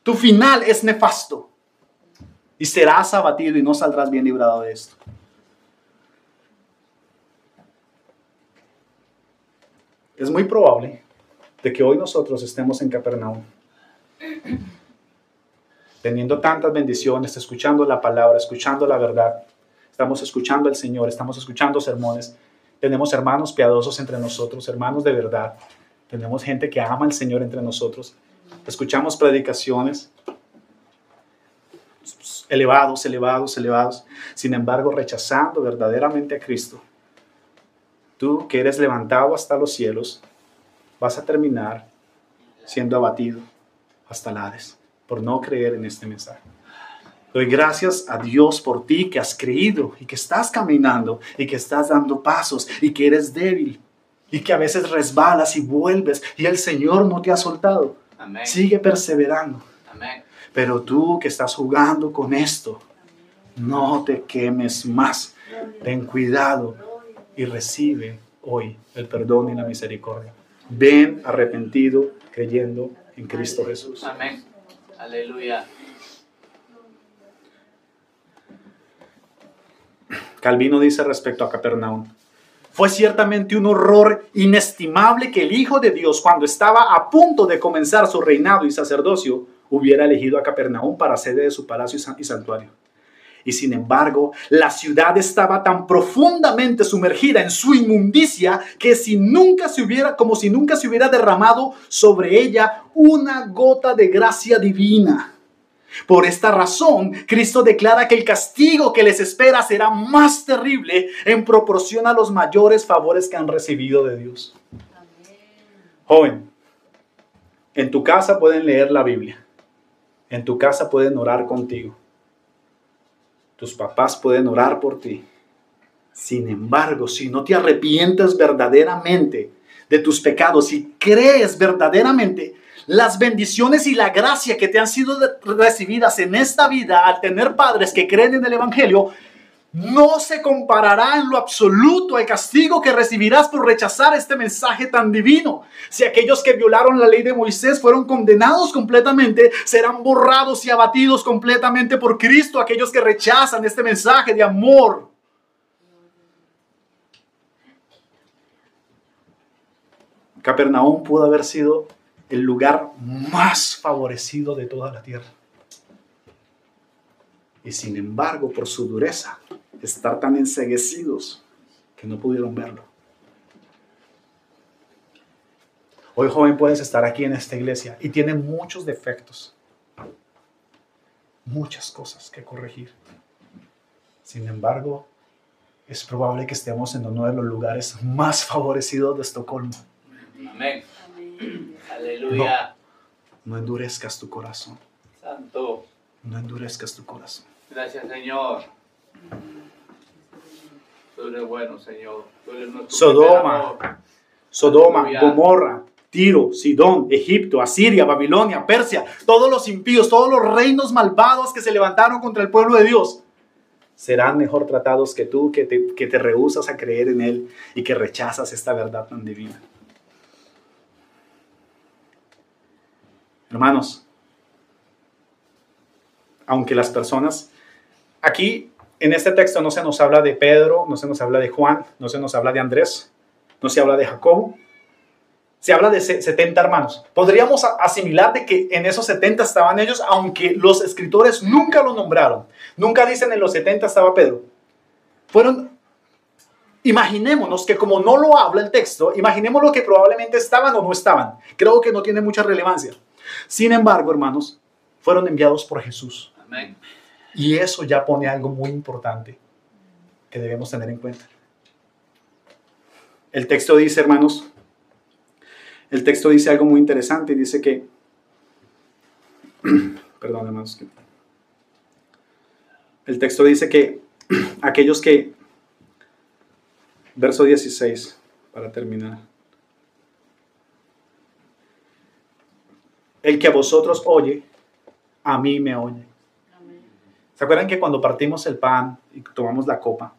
Tu final es nefasto y serás abatido y no saldrás bien librado de esto. Es muy probable de que hoy nosotros estemos en Capernaum, teniendo tantas bendiciones, escuchando la palabra, escuchando la verdad. Estamos escuchando al Señor, estamos escuchando sermones. Tenemos hermanos piadosos entre nosotros, hermanos de verdad. Tenemos gente que ama al Señor entre nosotros. Escuchamos predicaciones elevados. Sin embargo, rechazando verdaderamente a Cristo. Tú que eres levantado hasta los cielos, vas a terminar siendo abatido hasta el Hades por no creer en este mensaje. Doy gracias a Dios por ti que has creído y que estás caminando y que estás dando pasos y que eres débil y que a veces resbalas y vuelves y el Señor no te ha soltado. Amén. Sigue perseverando. Amén. Pero tú que estás jugando con esto, no te quemes más. Ten cuidado y recibe hoy el perdón y la misericordia. Ven arrepentido, creyendo en Cristo Jesús. Amén. Aleluya. Calvino dice respecto a Capernaum: fue ciertamente un horror inestimable que el Hijo de Dios, cuando estaba a punto de comenzar su reinado y sacerdocio, hubiera elegido a Capernaum para sede de su palacio y santuario. Y sin embargo, la ciudad estaba tan profundamente sumergida en su inmundicia que como si nunca se hubiera derramado sobre ella una gota de gracia divina. Por esta razón, Cristo declara que el castigo que les espera será más terrible en proporción a los mayores favores que han recibido de Dios. Joven, en tu casa pueden leer la Biblia. En tu casa pueden orar contigo. Tus papás pueden orar por ti. Sin embargo, si no te arrepientes verdaderamente de tus pecados y crees verdaderamente las bendiciones y la gracia que te han sido recibidas en esta vida al tener padres que creen en el Evangelio, no se comparará en lo absoluto al castigo que recibirás por rechazar este mensaje tan divino. Si aquellos que violaron la ley de Moisés fueron condenados completamente, serán borrados y abatidos completamente por Cristo aquellos que rechazan este mensaje de amor. Capernaum pudo haber sido el lugar más favorecido de toda la tierra. Y sin embargo, por su dureza, estar tan enceguecidos que no pudieron verlo. Hoy, joven, puedes estar aquí en esta iglesia y tiene muchos defectos, muchas cosas que corregir. Sin embargo, es probable que estemos en uno de los lugares más favorecidos de Estocolmo. Amén. Aleluya. No endurezcas tu corazón. Santo. No endurezcas tu corazón. Gracias, Señor. Tú eres bueno, Señor. Tú eres nuestro Sodoma, Aleluya. Gomorra, Tiro, Sidón, Egipto, Asiria, Babilonia, Persia, todos los impíos, todos los reinos malvados que se levantaron contra el pueblo de Dios, serán mejor tratados que tú, que te rehusas a creer en Él y que rechazas esta verdad tan divina. Hermanos, aunque las personas, aquí en este texto no se nos habla de Pedro, no se nos habla de Juan, no se nos habla de Andrés, no se habla de Jacobo, se habla de 70 hermanos. Podríamos asimilar de que en esos 70 estaban ellos, aunque los escritores nunca lo nombraron. Nunca dicen en los 70 estaba Pedro. Imaginémonos que como no lo habla el texto, imaginemos lo que probablemente estaban o no estaban. Creo que no tiene mucha relevancia. Sin embargo, hermanos, fueron enviados por Jesús. Amén. Y eso ya pone algo muy importante que debemos tener en cuenta. El texto dice, hermanos, el texto dice algo muy interesante. Dice que, perdón, hermanos. El texto dice que aquellos que, verso 16, para terminar. El que a vosotros oye, a mí me oye. Amén. ¿Se acuerdan que cuando partimos el pan y tomamos la copa,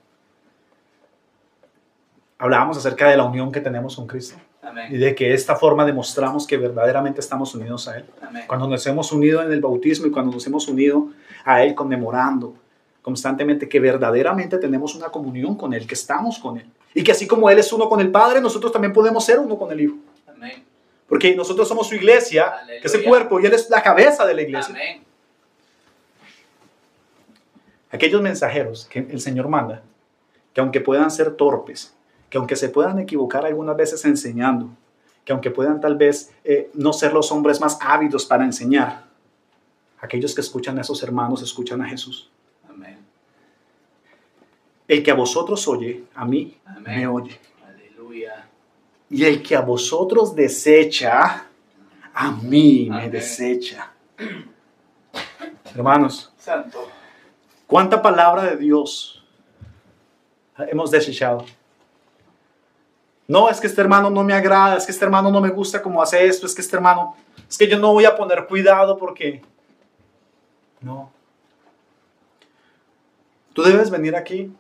hablábamos acerca de la unión que tenemos con Cristo? Amén. Y de que de esta forma demostramos que verdaderamente estamos unidos a Él. Amén. Cuando nos hemos unido en el bautismo y cuando nos hemos unido a Él conmemorando constantemente que verdaderamente tenemos una comunión con Él, que estamos con Él. Y que así como Él es uno con el Padre, nosotros también podemos ser uno con el Hijo. Amén. Porque nosotros somos su iglesia, Aleluya. que es el cuerpo, y Él es la cabeza de la iglesia. Amén. Aquellos mensajeros que el Señor manda, que aunque puedan ser torpes, que aunque se puedan equivocar algunas veces enseñando, que aunque puedan tal vez no ser los hombres más ávidos para enseñar, aquellos que escuchan a esos hermanos escuchan a Jesús. Amén. El que a vosotros oye, a mí Amén. me oye. Aleluya. Y el que a vosotros desecha, a mí me Amén. desecha. Hermanos, Santo. ¿cuánta palabra de Dios hemos desechado? No, es que este hermano no me agrada, es que este hermano no me gusta cómo hace esto, es que este hermano, es que yo no voy a poner cuidado porque... No. Tú debes venir aquí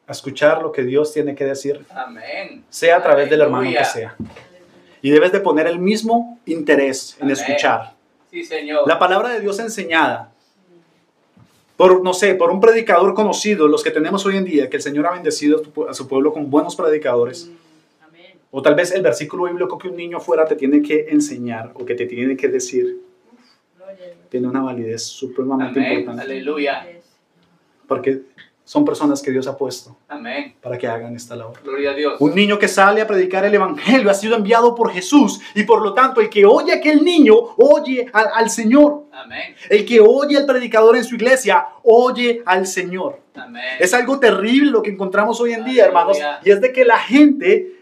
a escuchar lo que Dios tiene que decir, Amén. sea a través del hermano Aleluya. que sea. Y debes de poner el mismo interés en Amén. escuchar. Sí, Señor. La palabra de Dios enseñada por, no sé, por un predicador conocido, los que tenemos hoy en día, que el Señor ha bendecido a su pueblo con buenos predicadores. Amén. O tal vez el versículo bíblico que un niño afuera te tiene que enseñar o que te tiene que decir, Gloria a Dios. tiene una validez supremamente Amén. importante. Aleluya. Porque son personas que Dios ha puesto Amén. para que hagan esta labor. Gloria a Dios. Un niño que sale a predicar el evangelio ha sido enviado por Jesús y por lo tanto el que oye a aquel niño oye al Señor. Amén. El que oye al predicador en su iglesia oye al Señor. Amén. Es algo terrible lo que encontramos hoy en día, hermanos, Aleluya. y es de que la gente,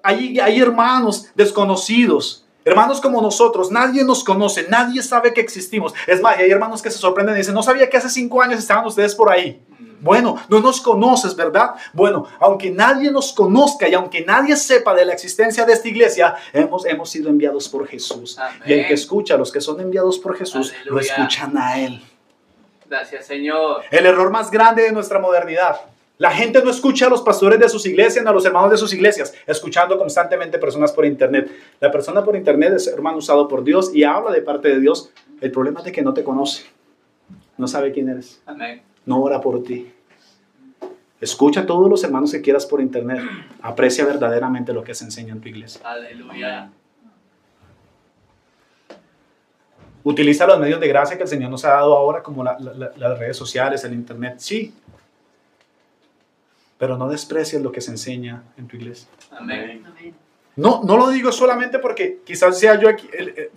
hay hermanos desconocidos, hermanos como nosotros, nadie nos conoce, nadie sabe que existimos. Es más, y hay hermanos que se sorprenden y dicen, no sabía que hace 5 años estaban ustedes por ahí. Bueno, no nos conoces, ¿verdad? Bueno, aunque nadie nos conozca y aunque nadie sepa de la existencia de esta iglesia, hemos sido enviados por Jesús. Amén. Y el que escucha a los que son enviados por Jesús, lo Aleluya. escuchan a Él. Gracias, Señor. El error más grande de nuestra modernidad. La gente no escucha a los pastores de sus iglesias ni a los hermanos de sus iglesias, escuchando constantemente personas por internet. La persona por internet es hermano usado por Dios y habla de parte de Dios. El problema es de que no te conoce, no sabe quién eres, Amén. no ora por ti. Escucha a todos los hermanos que quieras por internet. Aprecia verdaderamente lo que se enseña en tu iglesia. Aleluya. Utiliza los medios de gracia que el Señor nos ha dado ahora, como las redes sociales, el internet. Sí, pero no desprecies lo que se enseña en tu iglesia. Amén. Amén. No lo digo solamente porque quizás sea yo aquí,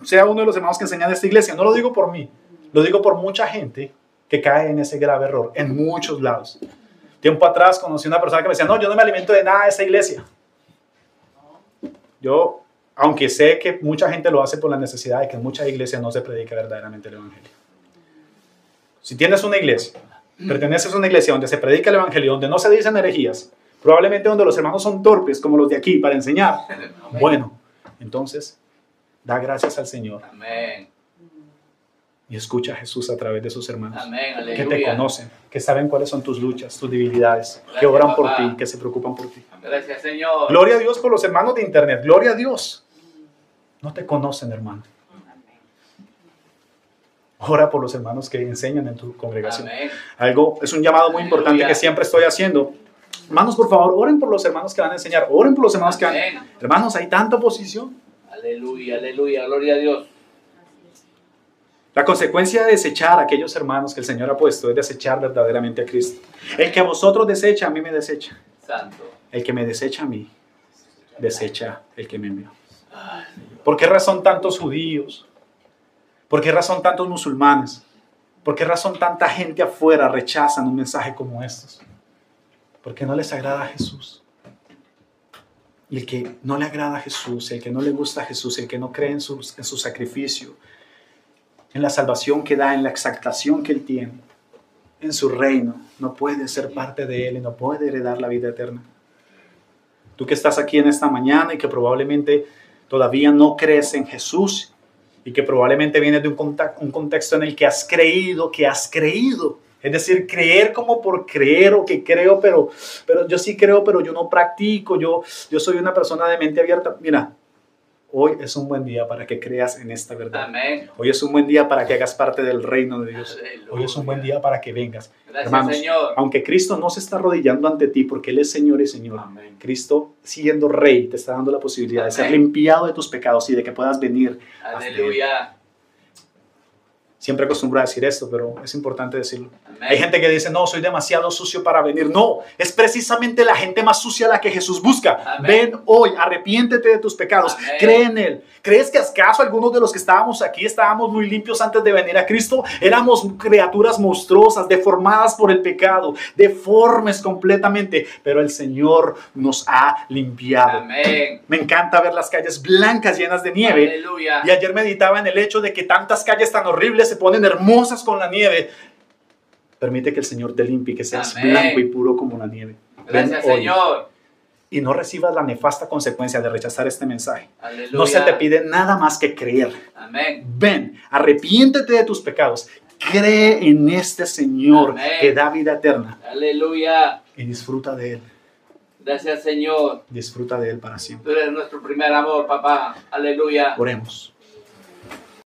sea uno de los hermanos que enseñan en esta iglesia. No lo digo por mí. Lo digo por mucha gente que cae en ese grave error, en muchos lados. Tiempo atrás conocí una persona que me decía, no, yo no me alimento de nada de esa iglesia. Yo, aunque sé que mucha gente lo hace por la necesidad de que en muchas iglesias no se predica verdaderamente el evangelio. Si tienes una iglesia, perteneces a una iglesia donde se predica el evangelio, donde no se dicen herejías, probablemente donde los hermanos son torpes como los de aquí para enseñar, bueno, entonces da gracias al Señor Amén. y escucha a Jesús a través de sus hermanos. Amén. Que te Aleluya. conocen, que saben cuáles son tus luchas, tus debilidades, que Gracias, oran por papá. ti, que se preocupan por ti. Gracias, Señor. Gloria a Dios por los hermanos de internet, gloria a Dios. No te conocen, hermano. Ora por los hermanos que enseñan en tu congregación. Amén. Es un llamado muy importante Aleluya. que siempre estoy haciendo. Hermanos, por favor, oren por los hermanos que van a enseñar, oren por los hermanos que van. Amén. Hermanos, hay tanta oposición. Aleluya, aleluya, gloria a Dios. La consecuencia de desechar a aquellos hermanos que el Señor ha puesto es desechar verdaderamente a Cristo. El que a vosotros desecha, a mí me desecha. Santo. El que me desecha a mí, desecha el que me envió. ¿Por qué razón tantos judíos? ¿Por qué razón tantos musulmanes? ¿Por qué razón tanta gente afuera rechazan un mensaje como estos? Porque no les agrada a Jesús. Y el que no le agrada a Jesús, el que no le gusta a Jesús, el que no cree en su sacrificio, en la salvación que da, en la exaltación que Él tiene, en su reino, no puede ser parte de Él y no puede heredar la vida eterna. Tú que estás aquí en esta mañana y que probablemente todavía no crees en Jesús y que probablemente vienes de un contexto en el que has creído, es decir, creer como por creer o que creo, pero yo sí creo, pero yo no practico, yo soy una persona de mente abierta. Mira, hoy es un buen día para que creas en esta verdad. Amén. Hoy es un buen día para que hagas parte del reino de Dios. Aleluya. Hoy es un buen día para que vengas. Gracias, Hermanos, Señor. aunque Cristo no se está arrodillando ante ti porque Él es Señor y Señor, Amén. Cristo, siendo Rey, te está dando la posibilidad de ser Amén. limpiado de tus pecados y de que puedas venir. Aleluya. Siempre acostumbro a decir esto, pero es importante decirlo. Amén. Hay gente que dice, no, soy demasiado sucio para venir. No, es precisamente la gente más sucia la que Jesús busca. Amén. Ven hoy, arrepiéntete de tus pecados, Amén. cree en Él. ¿Crees que acaso algunos de los que estábamos aquí estábamos muy limpios antes de venir a Cristo? Éramos criaturas monstruosas, deformadas por el pecado, deformes completamente, pero el Señor nos ha limpiado. Amén. Me encanta ver las calles blancas llenas de nieve. Aleluya. Y ayer meditaba en el hecho de que tantas calles tan horribles se ponen hermosas con la nieve. Permite que el Señor te limpie, que seas Amén. blanco y puro como la nieve. Ven Gracias, hoy Señor. y no recibas la nefasta consecuencia de rechazar este mensaje. Aleluya. No se te pide nada más que creer. Amén. Ven, arrepiéntete de tus pecados, cree en este Señor Amén. que da vida eterna Aleluya. y disfruta de Él. Gracias, Señor. Disfruta de Él para siempre. Tú eres nuestro primer amor, papá. Aleluya. Oremos.